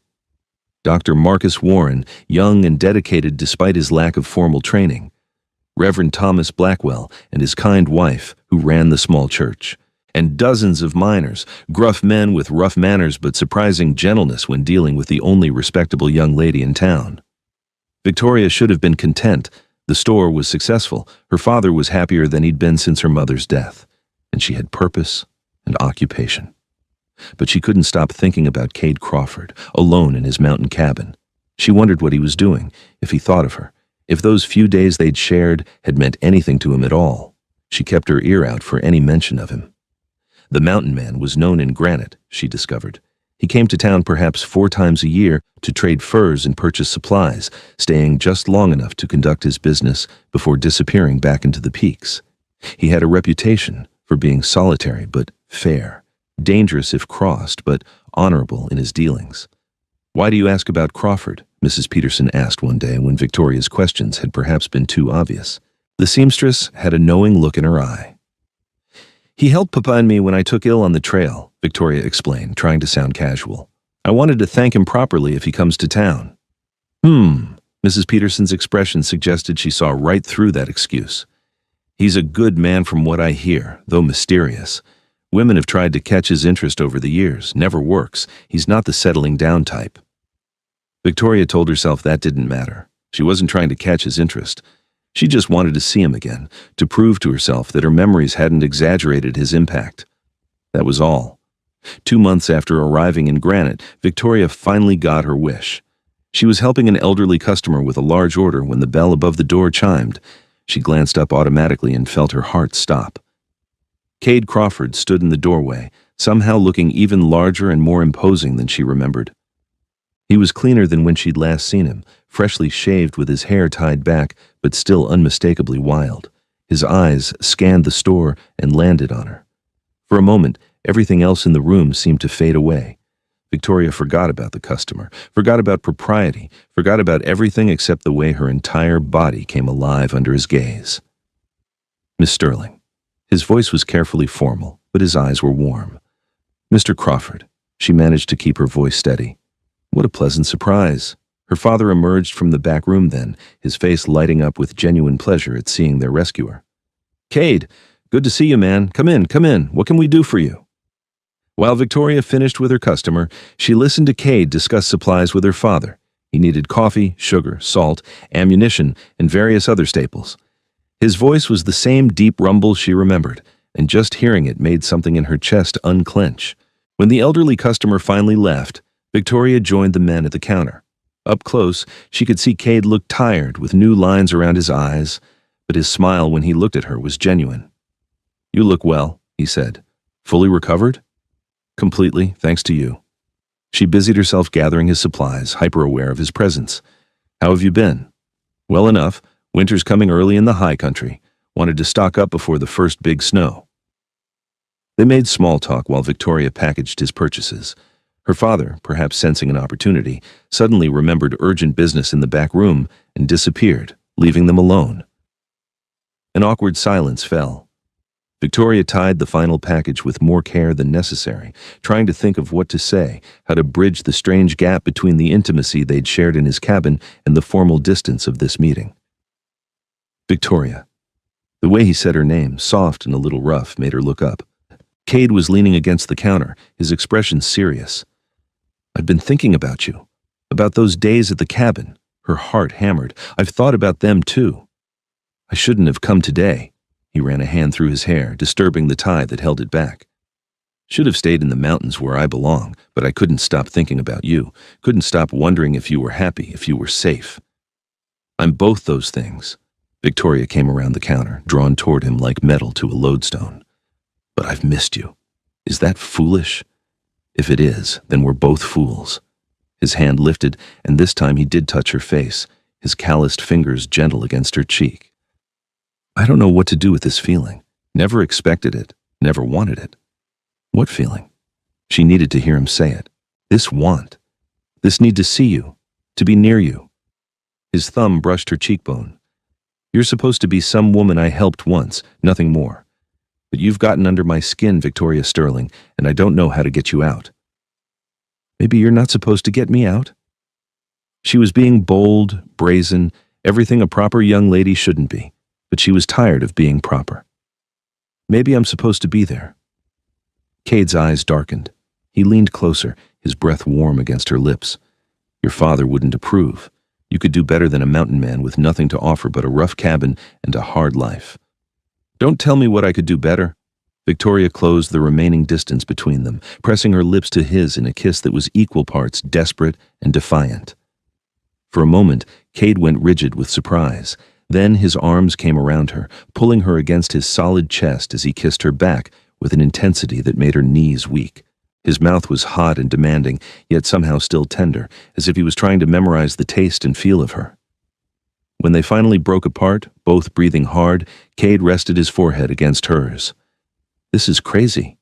Dr. Marcus Warren, young and dedicated despite his lack of formal training. Reverend Thomas Blackwell and his kind wife, who ran the small church. And dozens of miners, gruff men with rough manners but surprising gentleness when dealing with the only respectable young lady in town. Victoria should have been content. The store was successful. Her father was happier than he'd been since her mother's death. And she had purpose and occupation. But she couldn't stop thinking about Cade Crawford, alone in his mountain cabin. She wondered what he was doing, if he thought of her, if those few days they'd shared had meant anything to him at all. She kept her ear out for any mention of him. The mountain man was known in Granite, she discovered. He came to town perhaps 4 times a year to trade furs and purchase supplies, staying just long enough to conduct his business before disappearing back into the peaks. He had a reputation for being solitary but fair, dangerous if crossed but honorable in his dealings. "Why do you ask about Crawford?" Mrs. Peterson asked one day when Victoria's questions had perhaps been too obvious. The seamstress had a knowing look in her eye. "He helped Papa and me when I took ill on the trail," Victoria explained, trying to sound casual. "I wanted to thank him properly if he comes to town." Mrs. Peterson's expression suggested she saw right through that excuse. "He's a good man from what I hear, though mysterious. Women have tried to catch his interest over the years. Never works. He's not the settling down type." Victoria told herself that didn't matter. She wasn't trying to catch his interest. She just wanted to see him again, to prove to herself that her memories hadn't exaggerated his impact. That was all. 2 months after arriving in Granite, Victoria finally got her wish. She was helping an elderly customer with a large order when the bell above the door chimed. She glanced up automatically and felt her heart stop. Cade Crawford stood in the doorway, somehow looking even larger and more imposing than she remembered. He was cleaner than when she'd last seen him, freshly shaved with his hair tied back, but still unmistakably wild. His eyes scanned the store and landed on her. For a moment, everything else in the room seemed to fade away. Victoria forgot about the customer, forgot about propriety, forgot about everything except the way her entire body came alive under his gaze. "Miss Sterling." His voice was carefully formal, but his eyes were warm. "Mr. Crawford." She managed to keep her voice steady. What a pleasant surprise. Her father emerged from the back room then, his face lighting up with genuine pleasure at seeing their rescuer. "Cade, good to see you, man. Come in, come in. What can we do for you?" While Victoria finished with her customer, she listened to Cade discuss supplies with her father. He needed coffee, sugar, salt, ammunition, and various other staples. His voice was the same deep rumble she remembered, and just hearing it made something in her chest unclench. When the elderly customer finally left, Victoria joined the men at the counter. Up close, she could see Cade look tired, with new lines around his eyes, but his smile when he looked at her was genuine. "You look well," he said. "Fully recovered?" "Completely, thanks to you." She busied herself gathering his supplies, hyper-aware of his presence. "How have you been?" "Well enough. Winter's coming early in the high country. Wanted to stock up before the first big snow." They made small talk while Victoria packaged his purchases. Her father, perhaps sensing an opportunity, suddenly remembered urgent business in the back room and disappeared, leaving them alone. An awkward silence fell. Victoria tied the final package with more care than necessary, trying to think of what to say, how to bridge the strange gap between the intimacy they'd shared in his cabin and the formal distance of this meeting. "Victoria." The way he said her name, soft and a little rough, made her look up. Cade was leaning against the counter, his expression serious. "I've been thinking about you, about those days at the cabin." Her heart hammered. "I've thought about them too. I shouldn't have come today." He ran a hand through his hair, disturbing the tie that held it back. "Should have stayed in the mountains where I belong, but I couldn't stop thinking about you, couldn't stop wondering if you were happy, if you were safe." "I'm both those things." Victoria came around the counter, drawn toward him like metal to a lodestone. "But I've missed you. Is that foolish? If it is, then we're both fools." His hand lifted, and this time he did touch her face, his calloused fingers gentle against her cheek. "I don't know what to do with this feeling. Never expected it, never wanted it." "What feeling?" She needed to hear him say it. "This want. This need to see you, to be near you." His thumb brushed her cheekbone. "You're supposed to be some woman I helped once, nothing more. But you've gotten under my skin, Victoria Sterling, and I don't know how to get you out." "Maybe you're not supposed to get me out?" She was being bold, brazen, everything a proper young lady shouldn't be, but she was tired of being proper. "Maybe I'm supposed to be there." Cade's eyes darkened. He leaned closer, his breath warm against her lips. "Your father wouldn't approve. You could do better than a mountain man with nothing to offer but a rough cabin and a hard life." "Don't tell me what I could do better." Victoria closed the remaining distance between them, pressing her lips to his in a kiss that was equal parts desperate and defiant. For a moment, Cade went rigid with surprise. Then his arms came around her, pulling her against his solid chest as he kissed her back with an intensity that made her knees weak. His mouth was hot and demanding, yet somehow still tender, as if he was trying to memorize the taste and feel of her. When they finally broke apart, both breathing hard, Cade rested his forehead against hers. "This is crazy."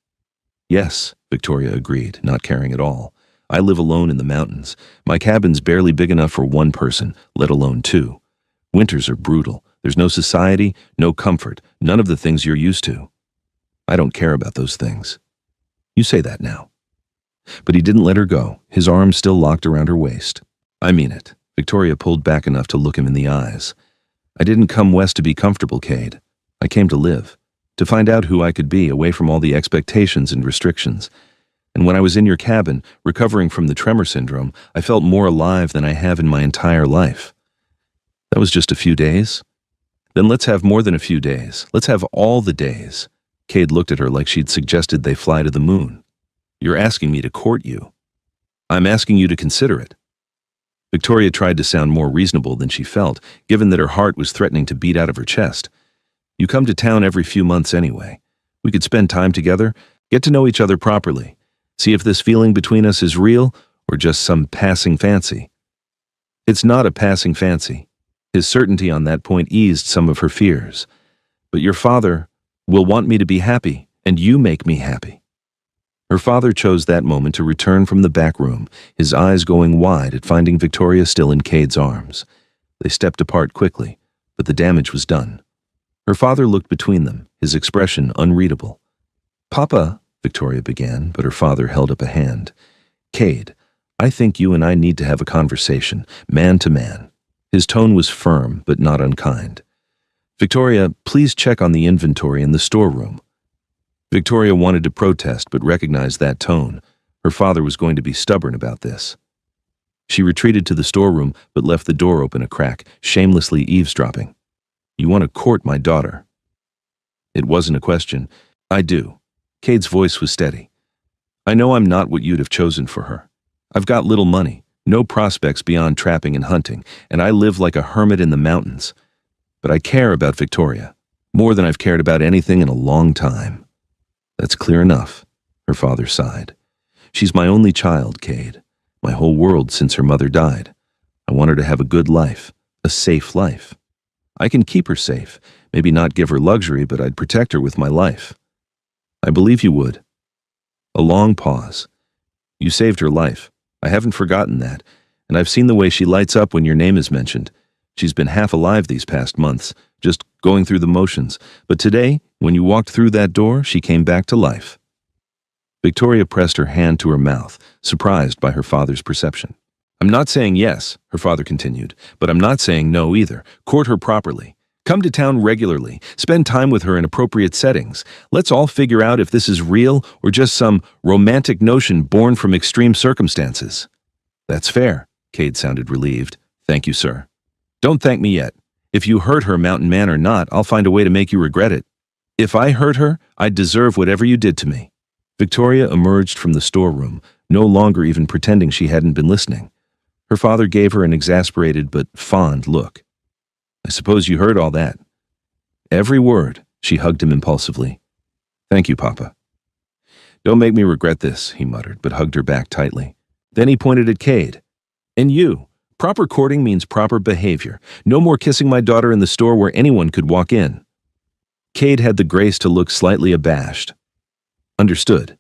"Yes," Victoria agreed, not caring at all. "I live alone in the mountains. My cabin's barely big enough for one person, let alone two. Winters are brutal. There's no society, no comfort, none of the things you're used to. I don't care about those things." "You say that now." But he didn't let her go, his arms still locked around her waist. "I mean it." Victoria pulled back enough to look him in the eyes. "I didn't come west to be comfortable, Cade. I came to live, to find out who I could be away from all the expectations and restrictions. And when I was in your cabin, recovering from the tremor syndrome, I felt more alive than I have in my entire life. That was just a few days. Then let's have more than a few days. Let's have all the days." Cade looked at her like she'd suggested they fly to the moon. "You're asking me to court you. I'm asking you to consider it." Victoria tried to sound more reasonable than she felt, given that her heart was threatening to beat out of her chest. "You come to town every few months anyway. We could spend time together, get to know each other properly, see if this feeling between us is real or just some passing fancy." "It's not a passing fancy." His certainty on that point eased some of her fears. "But your father will want me to be happy, and you make me happy." Her father chose that moment to return from the back room, his eyes going wide at finding Victoria still in Cade's arms. They stepped apart quickly, but the damage was done. Her father looked between them, his expression unreadable. "Papa," Victoria began, but her father held up a hand. "Cade, I think you and I need to have a conversation, man to man." His tone was firm, but not unkind. "Victoria, please check on the inventory in the storeroom." Victoria wanted to protest, but recognized that tone. Her father was going to be stubborn about this. She retreated to the storeroom, but left the door open a crack, shamelessly eavesdropping. "You want to court my daughter?" It wasn't a question. "I do." Cade's voice was steady. "I know I'm not what you'd have chosen for her. I've got little money, no prospects beyond trapping and hunting, and I live like a hermit in the mountains. But I care about Victoria, more than I've cared about anything in a long time." "That's clear enough," her father sighed. "She's my only child, Cade, my whole world since her mother died. I want her to have a good life, a safe life. I can keep her safe, maybe not give her luxury, but I'd protect her with my life." "I believe you would." A long pause. "You saved her life. I haven't forgotten that, and I've seen the way she lights up when your name is mentioned. She's been half alive these past months, just going through the motions, but today, when you walked through that door, she came back to life." Victoria pressed her hand to her mouth, surprised by her father's perception. "I'm not saying yes," her father continued, "but I'm not saying no either. Court her properly. Come to town regularly. Spend time with her in appropriate settings. Let's all figure out if this is real or just some romantic notion born from extreme circumstances." "That's fair." Cade sounded relieved. "Thank you, sir." "Don't thank me yet. If you hurt her, mountain man or not, I'll find a way to make you regret it. If I hurt her, I'd deserve whatever you did to me." Victoria emerged from the storeroom, no longer even pretending she hadn't been listening. Her father gave her an exasperated but fond look. "I suppose you heard all that." "Every word." She hugged him impulsively. "Thank you, Papa." "Don't make me regret this," he muttered, but hugged her back tightly. Then he pointed at Cade. "And you. Proper courting means proper behavior. No more kissing my daughter in the store where anyone could walk in." Cade had the grace to look slightly abashed. "Understood.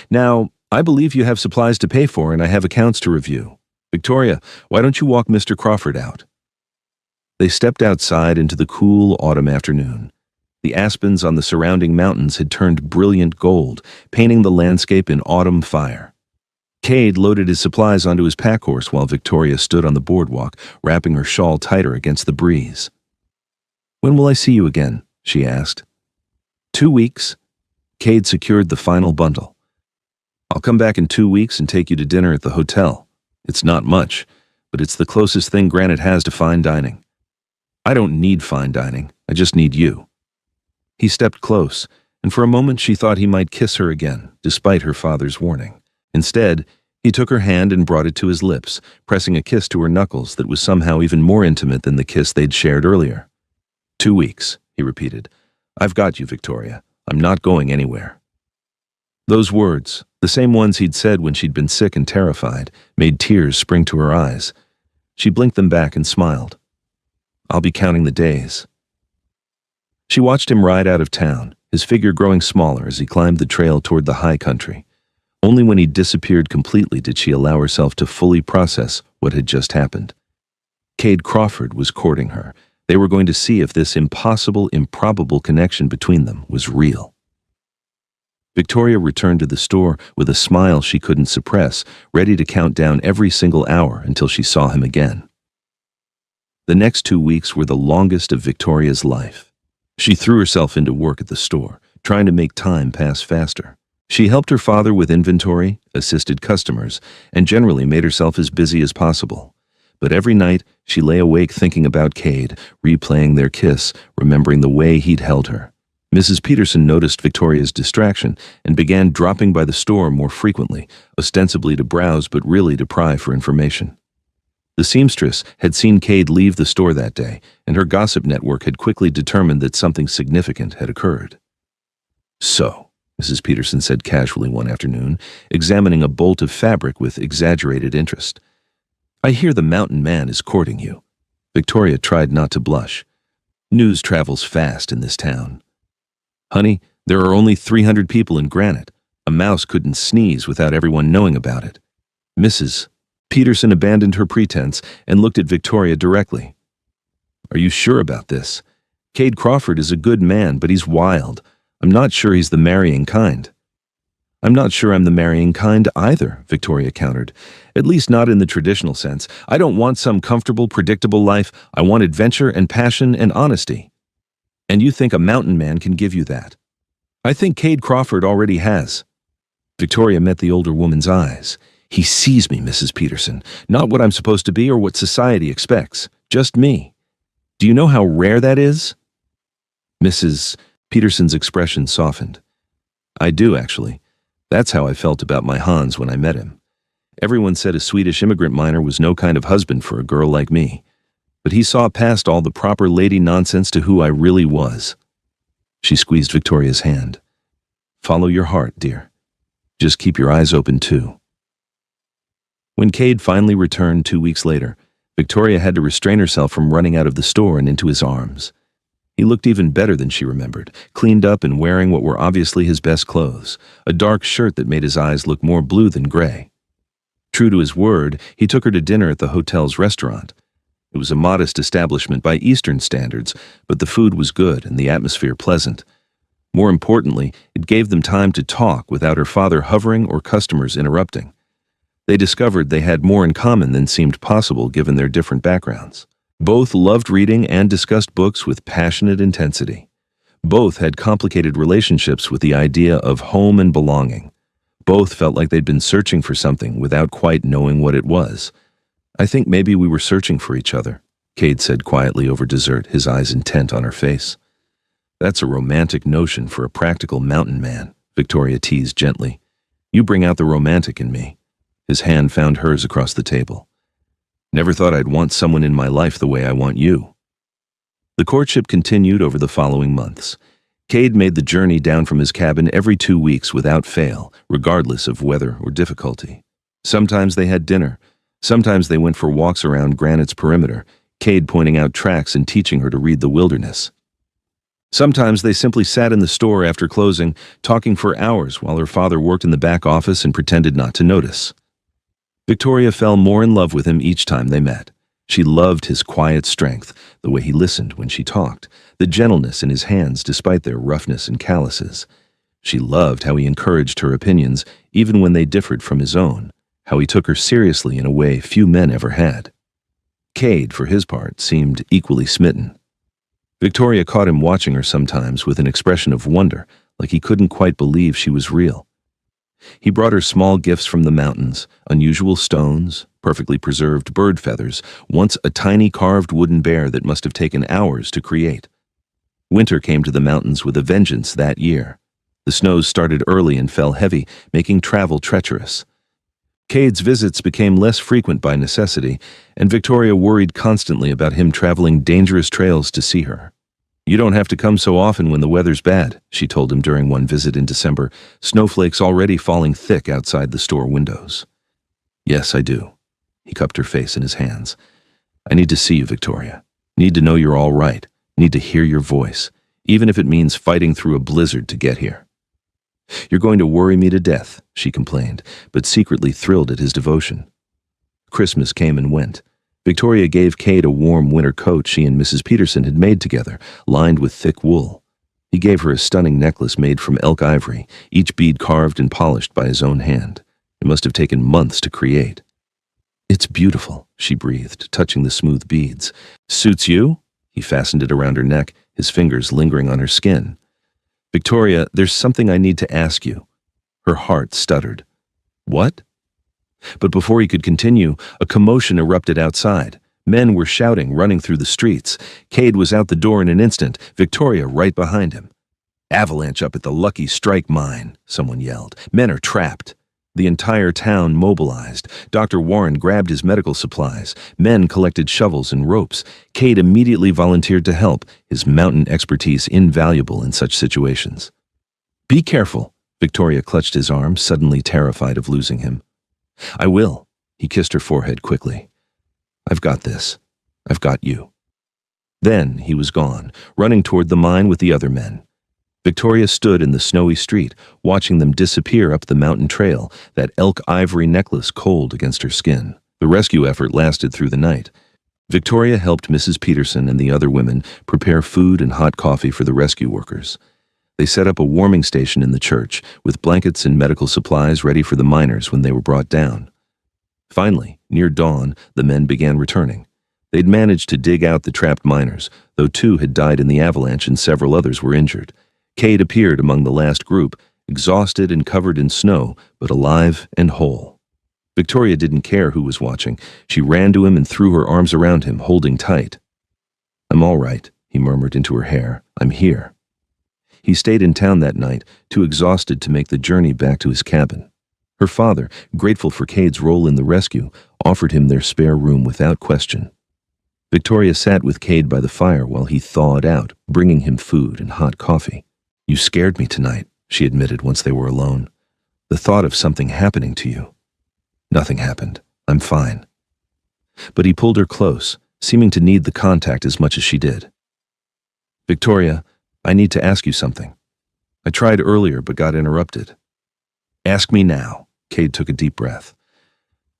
Now, I believe you have supplies to pay for and I have accounts to review. Victoria, why don't you walk Mr. Crawford out?" They stepped outside into the cool autumn afternoon. The aspens on the surrounding mountains had turned brilliant gold, painting the landscape in autumn fire. Cade loaded his supplies onto his pack horse while Victoria stood on the boardwalk, wrapping her shawl tighter against the breeze. "When will I see you again?" she asked. 2 weeks. Cade secured the final bundle. "I'll come back in 2 weeks and take you to dinner at the hotel. It's not much, but it's the closest thing Granite has to fine dining." "I don't need fine dining. I just need you." He stepped close, and for a moment she thought he might kiss her again, despite her father's warning. Instead, he took her hand and brought it to his lips, pressing a kiss to her knuckles that was somehow even more intimate than the kiss they'd shared earlier. 2 weeks, he repeated. "I've got you, Victoria. I'm not going anywhere." Those words, the same ones he'd said when she'd been sick and terrified, made tears spring to her eyes. She blinked them back and smiled. "I'll be counting the days." She watched him ride out of town, his figure growing smaller as he climbed the trail toward the high country. Only when he disappeared completely did she allow herself to fully process what had just happened. Cade Crawford was courting her. They were going to see if this impossible, improbable connection between them was real. Victoria returned to the store with a smile she couldn't suppress, ready to count down every single hour until she saw him again. The next 2 weeks were the longest of Victoria's life. She threw herself into work at the store, trying to make time pass faster. She helped her father with inventory, assisted customers, and generally made herself as busy as possible. But every night, she lay awake thinking about Cade, replaying their kiss, remembering the way he'd held her. Mrs. Peterson noticed Victoria's distraction and began dropping by the store more frequently, ostensibly to browse but really to pry for information. The seamstress had seen Cade leave the store that day, and her gossip network had quickly determined that something significant had occurred. "So," Mrs. Peterson said casually one afternoon, examining a bolt of fabric with exaggerated interest, "I hear the mountain man is courting you." Victoria tried not to blush. "News travels fast in this town." "Honey, there are only 300 people in Granite. A mouse couldn't sneeze without everyone knowing about it." Mrs. Peterson abandoned her pretense and looked at Victoria directly. "Are you sure about this? Cade Crawford is a good man, but he's wild. I'm not sure he's the marrying kind." "I'm not sure I'm the marrying kind either," Victoria countered. "At least not in the traditional sense. I don't want some comfortable, predictable life. I want adventure and passion and honesty." "And you think a mountain man can give you that?" "I think Cade Crawford already has." Victoria met the older woman's eyes. "He sees me, Mrs. Peterson. Not what I'm supposed to be or what society expects. Just me. Do you know how rare that is?" Mrs. Peterson's expression softened. "I do, actually. That's how I felt about my Hans when I met him. Everyone said a Swedish immigrant miner was no kind of husband for a girl like me. But he saw past all the proper lady nonsense to who I really was." She squeezed Victoria's hand. "Follow your heart, dear. Just keep your eyes open, too." When Cade finally returned 2 weeks later, Victoria had to restrain herself from running out of the store and into his arms. He looked even better than she remembered, cleaned up and wearing what were obviously his best clothes, a dark shirt that made his eyes look more blue than gray. True to his word, he took her to dinner at the hotel's restaurant. It was a modest establishment by Eastern standards, but the food was good and the atmosphere pleasant. More importantly, it gave them time to talk without her father hovering or customers interrupting. They discovered they had more in common than seemed possible given their different backgrounds. Both loved reading and discussed books with passionate intensity. Both had complicated relationships with the idea of home and belonging. Both felt like they'd been searching for something without quite knowing what it was. "I think maybe we were searching for each other," Cade said quietly over dessert, his eyes intent on her face. "That's a romantic notion for a practical mountain man," Victoria teased gently. "You bring out the romantic in me." His hand found hers across the table. "Never thought I'd want someone in my life the way I want you." The courtship continued over the following months. Cade made the journey down from his cabin every 2 weeks without fail, regardless of weather or difficulty. Sometimes they had dinner. Sometimes they went for walks around Granite's perimeter, Cade pointing out tracks and teaching her to read the wilderness. Sometimes they simply sat in the store after closing, talking for hours while her father worked in the back office and pretended not to notice. Victoria fell more in love with him each time they met. She loved his quiet strength, the way he listened when she talked, the gentleness in his hands despite their roughness and calluses. She loved how he encouraged her opinions, even when they differed from his own, how he took her seriously in a way few men ever had. Cade, for his part, seemed equally smitten. Victoria caught him watching her sometimes with an expression of wonder, like he couldn't quite believe she was real. He brought her small gifts from the mountains, unusual stones, perfectly preserved bird feathers, once a tiny carved wooden bear that must have taken hours to create. Winter came to the mountains with a vengeance that year. The snows started early and fell heavy, making travel treacherous. Cade's visits became less frequent by necessity, and Victoria worried constantly about him traveling dangerous trails to see her. You don't have to come so often when the weather's bad, she told him during one visit in December, snowflakes already falling thick outside the store windows. Yes, I do. He cupped her face in his hands. I need to see you, Victoria. Need to know you're all right. Need to hear your voice, even if it means fighting through a blizzard to get here. You're going to worry me to death, she complained, but secretly thrilled at his devotion. Christmas came and went. Victoria gave Cade a warm winter coat she and Mrs. Peterson had made together, lined with thick wool. He gave her a stunning necklace made from elk ivory, each bead carved and polished by his own hand. It must have taken months to create. It's beautiful, she breathed, touching the smooth beads. Suits you? He fastened it around her neck, his fingers lingering on her skin. Victoria, there's something I need to ask you. Her heart stuttered. What? But before he could continue, a commotion erupted outside. Men were shouting, running through the streets. Cade was out the door in an instant, Victoria right behind him. Avalanche up at the Lucky Strike mine, someone yelled. Men are trapped. The entire town mobilized. Dr. Warren grabbed his medical supplies. Men collected shovels and ropes. Cade immediately volunteered to help, his mountain expertise invaluable in such situations. Be careful. Victoria clutched his arm, suddenly terrified of losing him. I will. He kissed her forehead quickly. I've got this. I've got you. Then he was gone, running toward the mine with the other men. Victoria stood in the snowy street, watching them disappear up the mountain trail, that elk ivory necklace cold against her skin. The rescue effort lasted through the night. Victoria helped Mrs. Peterson and the other women prepare food and hot coffee for the rescue workers. They set up a warming station in the church, with blankets and medical supplies ready for the miners when they were brought down. Finally, near dawn, the men began returning. They'd managed to dig out the trapped miners, though 2 had died in the avalanche and several others were injured. Cade appeared among the last group, exhausted and covered in snow, but alive and whole. Victoria didn't care who was watching. She ran to him and threw her arms around him, holding tight. I'm all right, he murmured into her hair. I'm here. He stayed in town that night, too exhausted to make the journey back to his cabin. Her father, grateful for Cade's role in the rescue, offered him their spare room without question. Victoria sat with Cade by the fire while he thawed out, bringing him food and hot coffee. You scared me tonight, she admitted once they were alone. The thought of something happening to you. Nothing happened. I'm fine. But he pulled her close, seeming to need the contact as much as she did. Victoria, I need to ask you something. I tried earlier but got interrupted. Ask me now. Cade took a deep breath.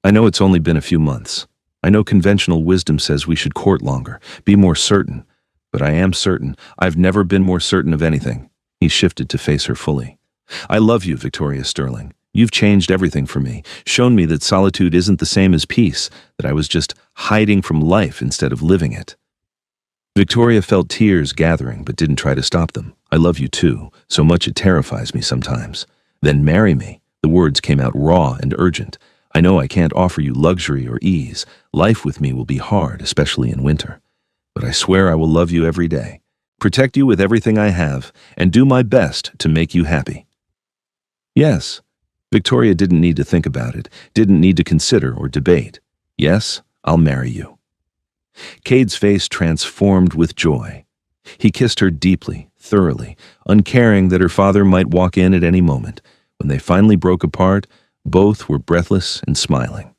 I know it's only been a few months. I know conventional wisdom says we should court longer, be more certain. But I am certain. I've never been more certain of anything. He shifted to face her fully. I love you, Victoria Sterling. You've changed everything for me, shown me that solitude isn't the same as peace, that I was just hiding from life instead of living it. Victoria felt tears gathering but didn't try to stop them. I love you too, so much it terrifies me sometimes. Then marry me. The words came out raw and urgent. I know I can't offer you luxury or ease. Life with me will be hard, especially in winter. But I swear I will love you every day, protect you with everything I have, and do my best to make you happy. Yes. Victoria didn't need to think about it, didn't need to consider or debate. Yes, I'll marry you. Cade's face transformed with joy. He kissed her deeply, thoroughly, uncaring that her father might walk in at any moment. When they finally broke apart, both were breathless and smiling.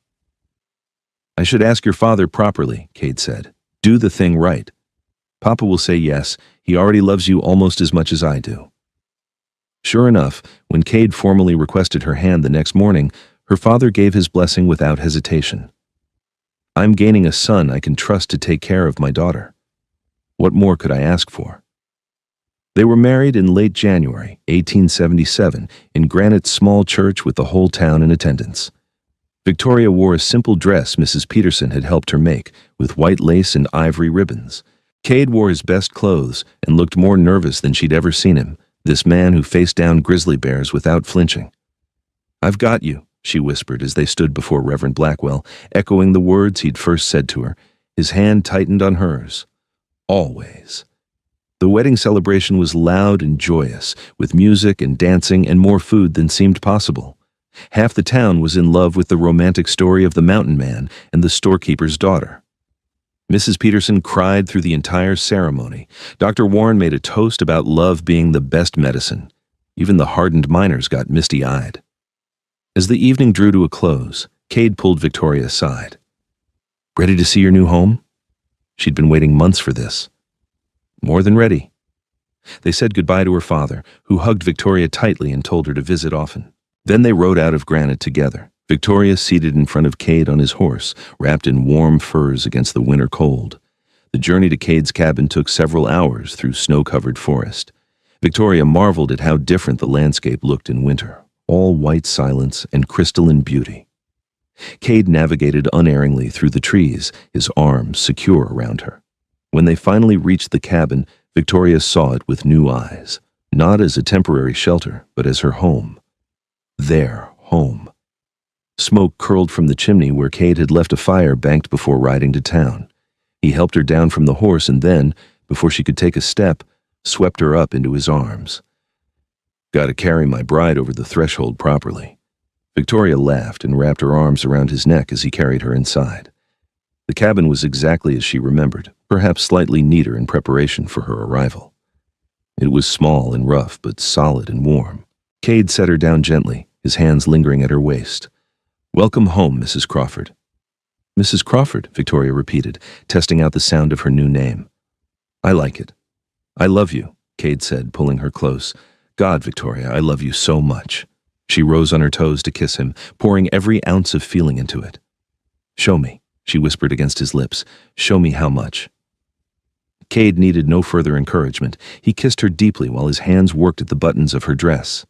I should ask your father properly, Cade said. Do the thing right. Papa will say yes. He already loves you almost as much as I do. Sure enough, when Cade formally requested her hand the next morning, her father gave his blessing without hesitation. I'm gaining a son I can trust to take care of my daughter. What more could I ask for? They were married in late January, 1877, in Granite's small church with the whole town in attendance. Victoria wore a simple dress Mrs. Peterson had helped her make, with white lace and ivory ribbons. Cade wore his best clothes and looked more nervous than she'd ever seen him, this man who faced down grizzly bears without flinching. I've got you, she whispered as they stood before Reverend Blackwell, echoing the words he'd first said to her. His hand tightened on hers. Always. The wedding celebration was loud and joyous, with music and dancing and more food than seemed possible. Half the town was in love with the romantic story of the mountain man and the storekeeper's daughter. Mrs. Peterson cried through the entire ceremony. Dr. Warren made a toast about love being the best medicine. Even the hardened miners got misty-eyed. As the evening drew to a close, Cade pulled Victoria aside. "Ready to see your new home?" She'd been waiting months for this. "More than ready." They said goodbye to her father, who hugged Victoria tightly and told her to visit often. Then they rode out of Granite together, Victoria seated in front of Cade on his horse, wrapped in warm furs against the winter cold. The journey to Cade's cabin took several hours through snow-covered forest. Victoria marveled at how different the landscape looked in winter, all white silence and crystalline beauty. Cade navigated unerringly through the trees, his arms secure around her. When they finally reached the cabin, Victoria saw it with new eyes, not as a temporary shelter, but as her home. Their home. Smoke curled from the chimney where Cade had left a fire banked before riding to town. He helped her down from the horse and then, before she could take a step, swept her up into his arms. "Gotta carry my bride over the threshold properly." Victoria laughed and wrapped her arms around his neck as he carried her inside. The cabin was exactly as she remembered, perhaps slightly neater in preparation for her arrival. It was small and rough, but solid and warm. Cade set her down gently, his hands lingering at her waist. "Welcome home, Mrs. Crawford." "Mrs. Crawford," Victoria repeated, testing out the sound of her new name. "I like it." "I love you," Cade said, pulling her close. "God, Victoria, I love you so much." She rose on her toes to kiss him, pouring every ounce of feeling into it. "Show me," she whispered against his lips. "Show me how much." Cade needed no further encouragement. He kissed her deeply while his hands worked at the buttons of her dress.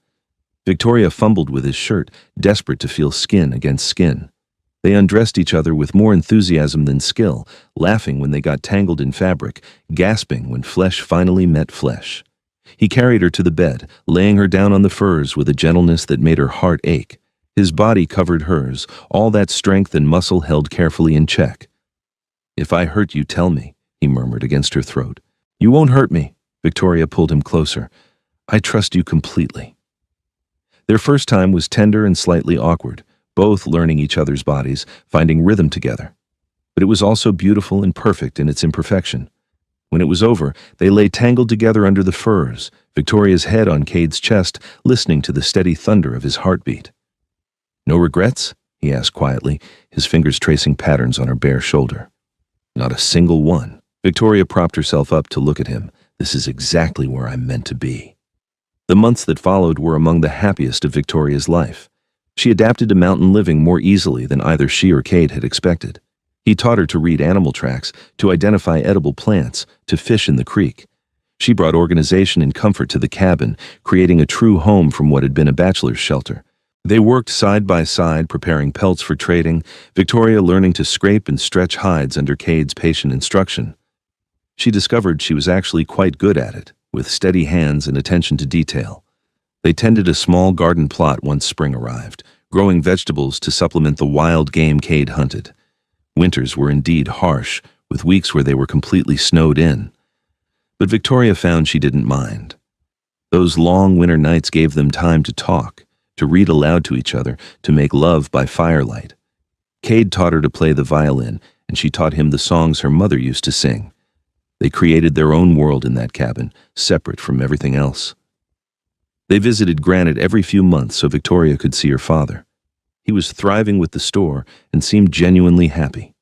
Victoria fumbled with his shirt, desperate to feel skin against skin. They undressed each other with more enthusiasm than skill, laughing when they got tangled in fabric, gasping when flesh finally met flesh. He carried her to the bed, laying her down on the furs with a gentleness that made her heart ache. His body covered hers, all that strength and muscle held carefully in check. "If I hurt you, tell me," he murmured against her throat. "You won't hurt me." Victoria pulled him closer. "I trust you completely." Their first time was tender and slightly awkward, both learning each other's bodies, finding rhythm together. But it was also beautiful and perfect in its imperfection. When it was over, they lay tangled together under the furs, Victoria's head on Cade's chest, listening to the steady thunder of his heartbeat. "No regrets?" he asked quietly, his fingers tracing patterns on her bare shoulder. "Not a single one." Victoria propped herself up to look at him. "This is exactly where I'm meant to be." The months that followed were among the happiest of Victoria's life. She adapted to mountain living more easily than either she or Cade had expected. He taught her to read animal tracks, to identify edible plants, to fish in the creek. She brought organization and comfort to the cabin, creating a true home from what had been a bachelor's shelter. They worked side by side, preparing pelts for trading, Victoria learning to scrape and stretch hides under Cade's patient instruction. She discovered she was actually quite good at it, with steady hands and attention to detail. They tended a small garden plot once spring arrived, growing vegetables to supplement the wild game Cade hunted. Winters were indeed harsh, with weeks where they were completely snowed in. But Victoria found she didn't mind. Those long winter nights gave them time to talk, to read aloud to each other, to make love by firelight. Cade taught her to play the violin, and she taught him the songs her mother used to sing. They created their own world in that cabin, separate from everything else. They visited Granite every few months so Victoria could see her father. He was thriving with the store and seemed genuinely happy.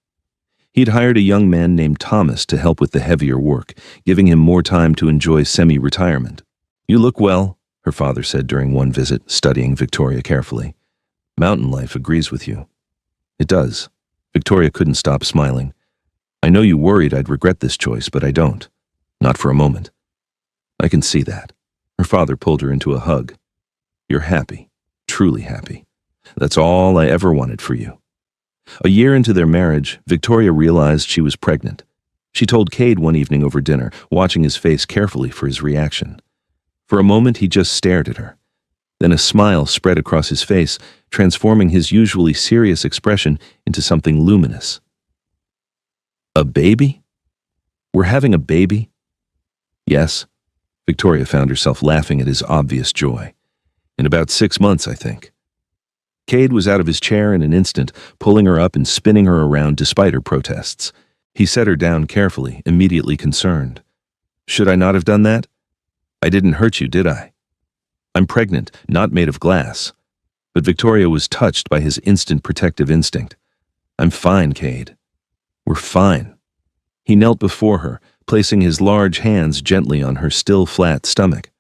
He'd hired a young man named Thomas to help with the heavier work, giving him more time to enjoy semi-retirement. "You look well," her father said during one visit, studying Victoria carefully. "Mountain life agrees with you." "It does." Victoria couldn't stop smiling. "I know you worried I'd regret this choice, but I don't. Not for a moment." "I can see that." Her father pulled her into a hug. "You're happy, truly happy. That's all I ever wanted for you." A year into their marriage, Victoria realized she was pregnant. She told Cade one evening over dinner, watching his face carefully for his reaction. For a moment, he just stared at her. Then a smile spread across his face, transforming his usually serious expression into something luminous. "A baby? We're having a baby?" "Yes." Victoria found herself laughing at his obvious joy. "In about 6 months, I think." Cade was out of his chair in an instant, pulling her up and spinning her around despite her protests. He set her down carefully, immediately concerned. Should I not have done that? I didn't hurt you, did I? I'm pregnant, not made of glass. But Victoria was touched by his instant protective instinct. I'm fine, Cade. We're fine. He knelt before her, placing his large hands gently on her still flat stomach.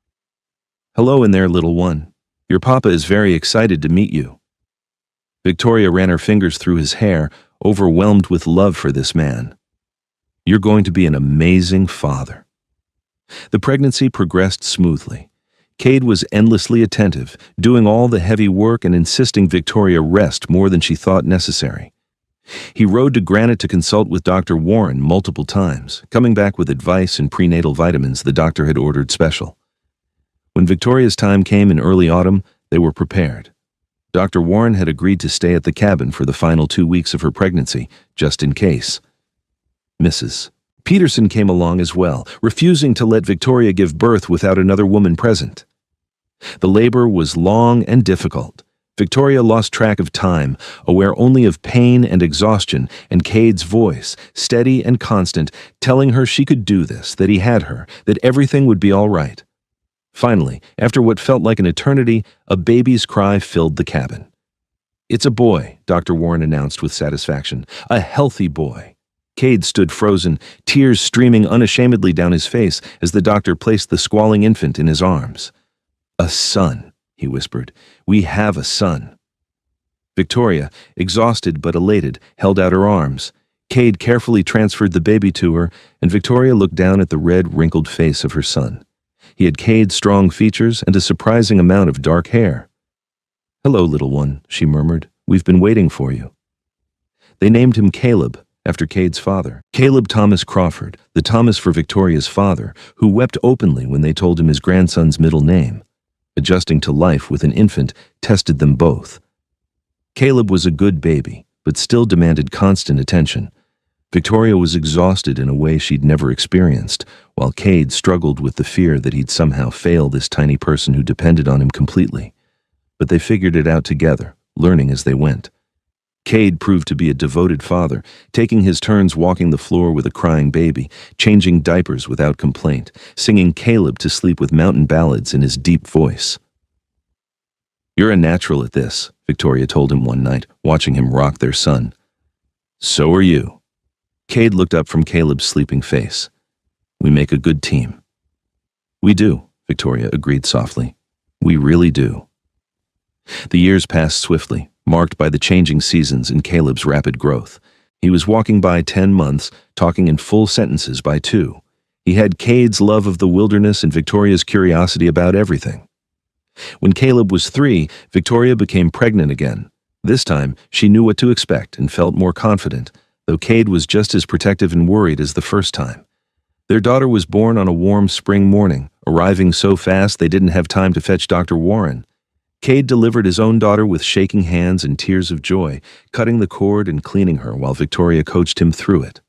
Hello in there, little one. Your papa is very excited to meet you. Victoria ran her fingers through his hair, overwhelmed with love for this man. You're going to be an amazing father. The pregnancy progressed smoothly. Cade was endlessly attentive, doing all the heavy work and insisting Victoria rest more than she thought necessary. He rode to Granite to consult with Dr. Warren multiple times, coming back with advice and prenatal vitamins the doctor had ordered special. When Victoria's time came in early autumn, they were prepared. Dr. Warren had agreed to stay at the cabin for the final 2 weeks of her pregnancy, just in case. Mrs. Peterson came along as well, refusing to let Victoria give birth without another woman present. The labor was long and difficult. Victoria lost track of time, aware only of pain and exhaustion, and Cade's voice, steady and constant, telling her she could do this, that he had her, that everything would be all right. Finally, after what felt like an eternity, a baby's cry filled the cabin. It's a boy, Dr. Warren announced with satisfaction. A healthy boy. Cade stood frozen, tears streaming unashamedly down his face as the doctor placed the squalling infant in his arms. A son, he whispered. We have a son. Victoria, exhausted but elated, held out her arms. Cade carefully transferred the baby to her, and Victoria looked down at the red, wrinkled face of her son. He had Cade's strong features and a surprising amount of dark hair. Hello, little one, she murmured. We've been waiting for you. They named him Caleb, after Cade's father. Caleb Thomas Crawford, the Thomas for Victoria's father, who wept openly when they told him his grandson's middle name. Adjusting to life with an infant tested them both. Caleb was a good baby, but still demanded constant attention. Victoria was exhausted in a way she'd never experienced, while Cade struggled with the fear that he'd somehow fail this tiny person who depended on him completely. But they figured it out together, learning as they went. Cade proved to be a devoted father, taking his turns walking the floor with a crying baby, changing diapers without complaint, singing Caleb to sleep with mountain ballads in his deep voice. You're a natural at this, Victoria told him one night, watching him rock their son. So are you. Cade looked up from Caleb's sleeping face. We make a good team. We do, Victoria agreed softly. We really do. The years passed swiftly, marked by the changing seasons and Caleb's rapid growth. He was walking by 10 months, talking in full sentences by 2. He had Cade's love of the wilderness and Victoria's curiosity about everything. When Caleb was 3, Victoria became pregnant again. This time, she knew what to expect and felt more confident, though Cade was just as protective and worried as the first time. Their daughter was born on a warm spring morning, arriving so fast they didn't have time to fetch Dr. Warren. Cade delivered his own daughter with shaking hands and tears of joy, cutting the cord and cleaning her while Victoria coached him through it.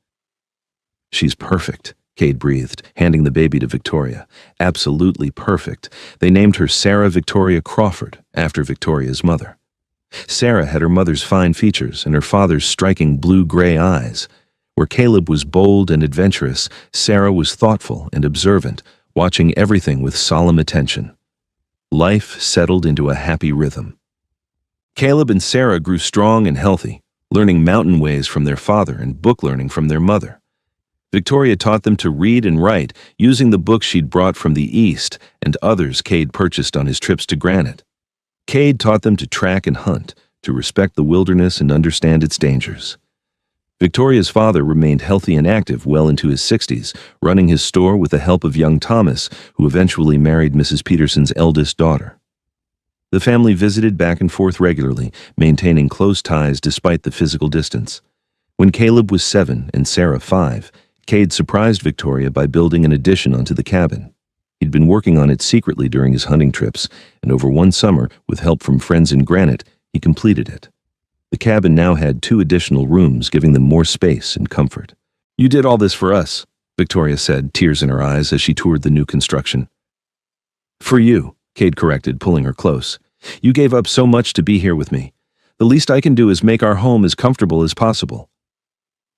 She's perfect, Cade breathed, handing the baby to Victoria. Absolutely perfect. They named her Sarah Victoria Crawford, after Victoria's mother. Sarah had her mother's fine features and her father's striking blue-gray eyes. Where Caleb was bold and adventurous, Sarah was thoughtful and observant, watching everything with solemn attention. Life settled into a happy rhythm. Caleb and Sarah grew strong and healthy, learning mountain ways from their father and book learning from their mother. Victoria taught them to read and write, using the books she'd brought from the East and others Cade purchased on his trips to Granite. Cade taught them to track and hunt, to respect the wilderness and understand its dangers. Victoria's father remained healthy and active well into his 60s, running his store with the help of young Thomas, who eventually married Mrs. Peterson's eldest daughter. The family visited back and forth regularly, maintaining close ties despite the physical distance. When Caleb was 7 and Sarah 5, Cade surprised Victoria by building an addition onto the cabin. He'd been working on it secretly during his hunting trips, and over one summer, with help from friends in Granite, he completed it. The cabin now had 2 additional rooms, giving them more space and comfort. You did all this for us, Victoria said, tears in her eyes as she toured the new construction. For you, Cade corrected, pulling her close. You gave up so much to be here with me. The least I can do is make our home as comfortable as possible.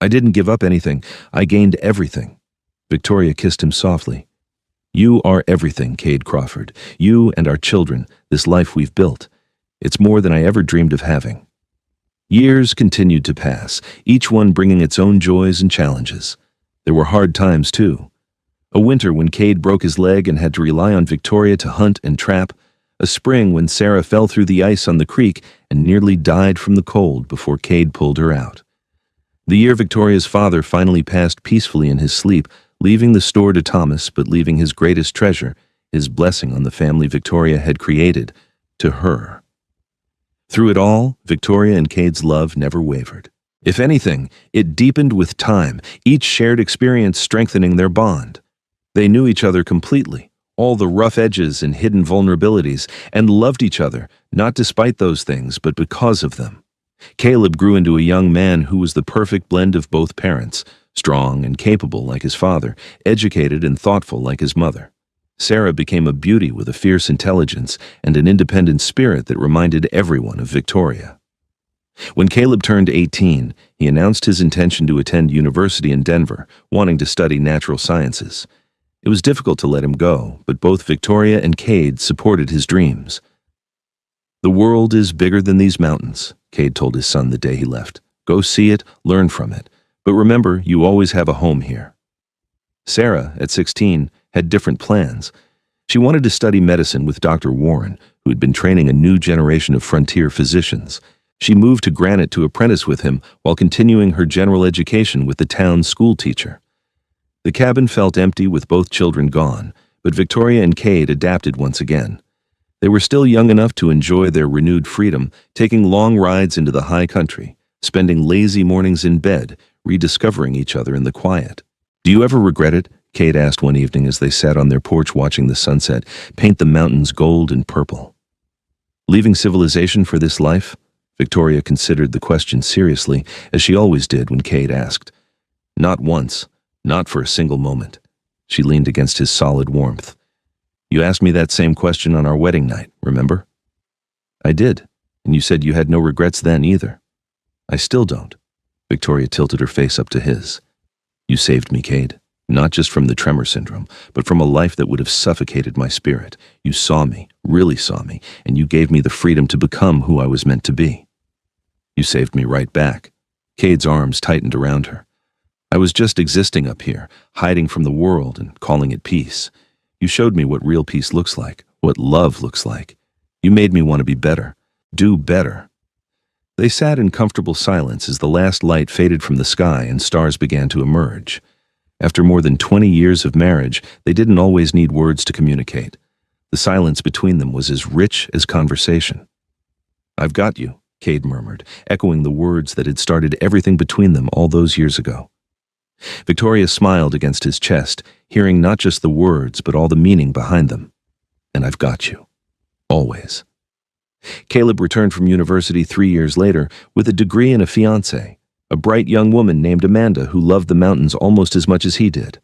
I didn't give up anything. I gained everything. Victoria kissed him softly. You are everything, Cade Crawford. You and our children, this life we've built. It's more than I ever dreamed of having. Years continued to pass, each one bringing its own joys and challenges. There were hard times, too. A winter when Cade broke his leg and had to rely on Victoria to hunt and trap. A spring when Sarah fell through the ice on the creek and nearly died from the cold before Cade pulled her out. The year Victoria's father finally passed peacefully in his sleep, leaving the store to Thomas, but leaving his greatest treasure, his blessing on the family Victoria had created, to her. Through it all, Victoria and Cade's love never wavered. If anything, it deepened with time, each shared experience strengthening their bond. They knew each other completely, all the rough edges and hidden vulnerabilities, and loved each other, not despite those things, but because of them. Caleb grew into a young man who was the perfect blend of both parents, strong and capable like his father, educated and thoughtful like his mother. Sarah became a beauty with a fierce intelligence and an independent spirit that reminded everyone of Victoria. When Caleb turned 18, he announced his intention to attend university in Denver, wanting to study natural sciences. It was difficult to let him go, but both Victoria and Cade supported his dreams. The world is bigger than these mountains, Cade told his son the day he left. Go see it, learn from it. But remember, you always have a home here. Sarah, at 16, had different plans. She wanted to study medicine with Dr. Warren, who had been training a new generation of frontier physicians. She moved to Granite to apprentice with him while continuing her general education with the town's school teacher. The cabin felt empty with both children gone, but Victoria and Cade adapted once again. They were still young enough to enjoy their renewed freedom, taking long rides into the high country, spending lazy mornings in bed, rediscovering each other in the quiet. Do you ever regret it? Cade asked one evening as they sat on their porch watching the sunset paint the mountains gold and purple. Leaving civilization for this life? Victoria considered the question seriously, as she always did when Cade asked. Not once, not for a single moment. She leaned against his solid warmth. You asked me that same question on our wedding night, remember? I did, and you said you had no regrets then either. I still don't. Victoria tilted her face up to his. You saved me, Cade, not just from the tremor syndrome, but from a life that would have suffocated my spirit. You saw me, really saw me, and you gave me the freedom to become who I was meant to be. You saved me right back. Cade's arms tightened around her. I was just existing up here, hiding from the world and calling it peace. You showed me what real peace looks like, what love looks like. You made me want to be better, do better. They sat in comfortable silence as the last light faded from the sky and stars began to emerge. After more than 20 years of marriage, they didn't always need words to communicate. The silence between them was as rich as conversation. I've got you, Cade murmured, echoing the words that had started everything between them all those years ago. Victoria smiled against his chest, hearing not just the words, but all the meaning behind them. And I've got you. Always. Caleb returned from university 3 years later with a degree and a fiancée, a bright young woman named Amanda who loved the mountains almost as much as he did.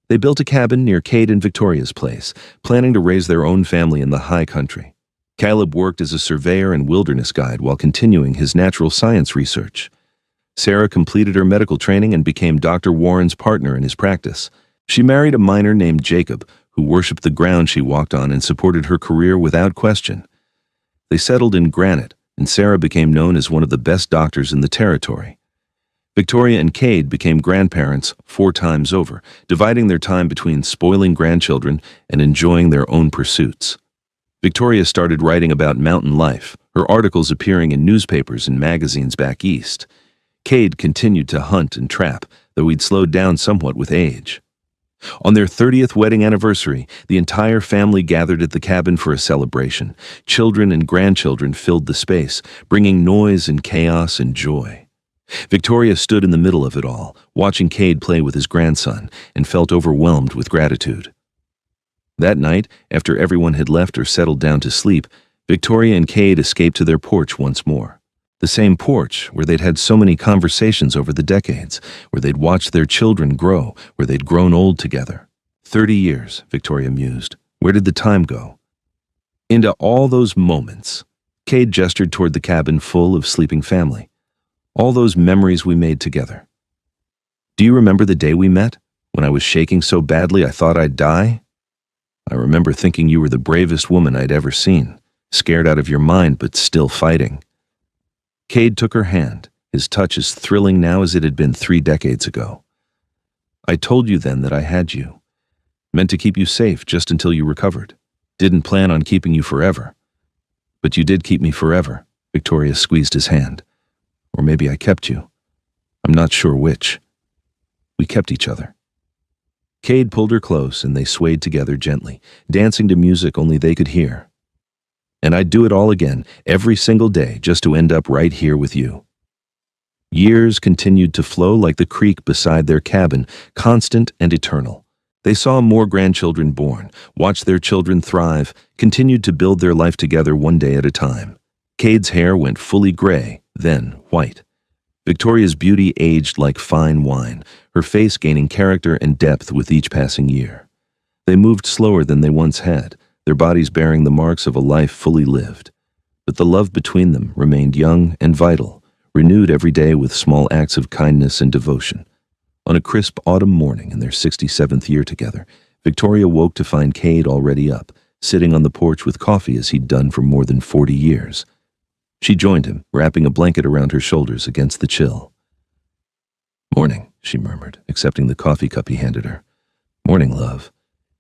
They built a cabin near Cade and Victoria's place, planning to raise their own family in the high country. Caleb worked as a surveyor and wilderness guide while continuing his natural science research. Sarah completed her medical training and became Dr. Warren's partner in his practice. She married a miner named Jacob, who worshipped the ground she walked on and supported her career without question. They settled in Granite, and Sarah became known as one of the best doctors in the territory. Victoria and Cade became grandparents 4 times over, dividing their time between spoiling grandchildren and enjoying their own pursuits. Victoria started writing about mountain life, her articles appearing in newspapers and magazines back east. Cade continued to hunt and trap, though he'd slowed down somewhat with age. On their 30th wedding anniversary, the entire family gathered at the cabin for a celebration. Children and grandchildren filled the space, bringing noise and chaos and joy. Victoria stood in the middle of it all, watching Cade play with his grandson, and felt overwhelmed with gratitude. That night, after everyone had left or settled down to sleep, Victoria and Cade escaped to their porch once more. The same porch where they'd had so many conversations over the decades, where they'd watched their children grow, where they'd grown old together. 30 years, Victoria mused. Where did the time go? Into all those moments. Cade gestured toward the cabin full of sleeping family. All those memories we made together. Do you remember the day we met, when I was shaking so badly I thought I'd die? I remember thinking you were the bravest woman I'd ever seen, scared out of your mind but still fighting. Cade took her hand, his touch as thrilling now as it had been 3 decades ago. I told you then that I had you. Meant to keep you safe just until you recovered. Didn't plan on keeping you forever. But you did keep me forever. Victoria squeezed his hand. Or maybe I kept you. I'm not sure which. We kept each other. Cade pulled her close and they swayed together gently, dancing to music only they could hear. And I'd do it all again, every single day, just to end up right here with you. Years continued to flow like the creek beside their cabin, constant and eternal. They saw more grandchildren born, watched their children thrive, continued to build their life together one day at a time. Cade's hair went fully gray, then white. Victoria's beauty aged like fine wine, her face gaining character and depth with each passing year. They moved slower than they once had, their bodies bearing the marks of a life fully lived. But the love between them remained young and vital, renewed every day with small acts of kindness and devotion. On a crisp autumn morning in their 67th year together, Victoria woke to find Cade already up, sitting on the porch with coffee as he'd done for more than 40 years. She joined him, wrapping a blanket around her shoulders against the chill. "Morning," she murmured, accepting the coffee cup he handed her. "Morning, love."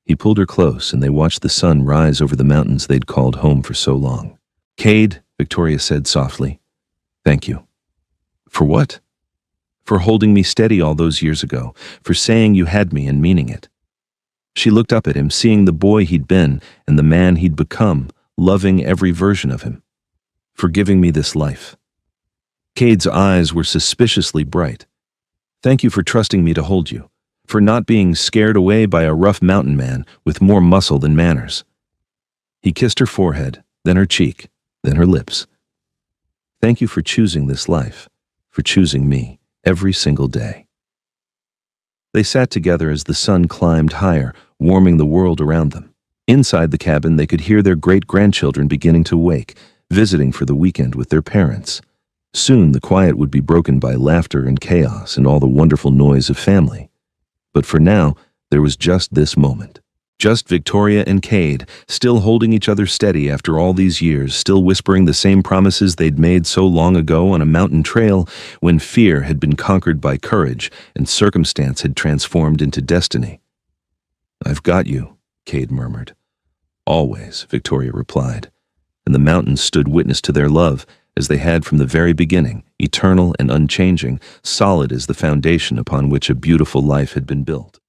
He pulled her close, and they watched the sun rise over the mountains they'd called home for so long. "Cade," Victoria said softly, "thank you." "For what?" "For holding me steady all those years ago, for saying you had me and meaning it." She looked up at him, seeing the boy he'd been and the man he'd become, loving every version of him. "For giving me this life." Cade's eyes were suspiciously bright. "Thank you for trusting me to hold you, for not being scared away by a rough mountain man with more muscle than manners." He kissed her forehead, then her cheek, then her lips. "Thank you for choosing this life, for choosing me. Every single day." They sat together as the sun climbed higher, warming the world around them. Inside the cabin, they could hear their great-grandchildren beginning to wake, visiting for the weekend with their parents. Soon the quiet would be broken by laughter and chaos and all the wonderful noise of family. But for now, there was just this moment. Just Victoria and Cade, still holding each other steady after all these years, still whispering the same promises they'd made so long ago on a mountain trail when fear had been conquered by courage and circumstance had transformed into destiny. "I've got you," Cade murmured. "Always," Victoria replied, and the mountains stood witness to their love, as they had from the very beginning, eternal and unchanging, solid as the foundation upon which a beautiful life had been built.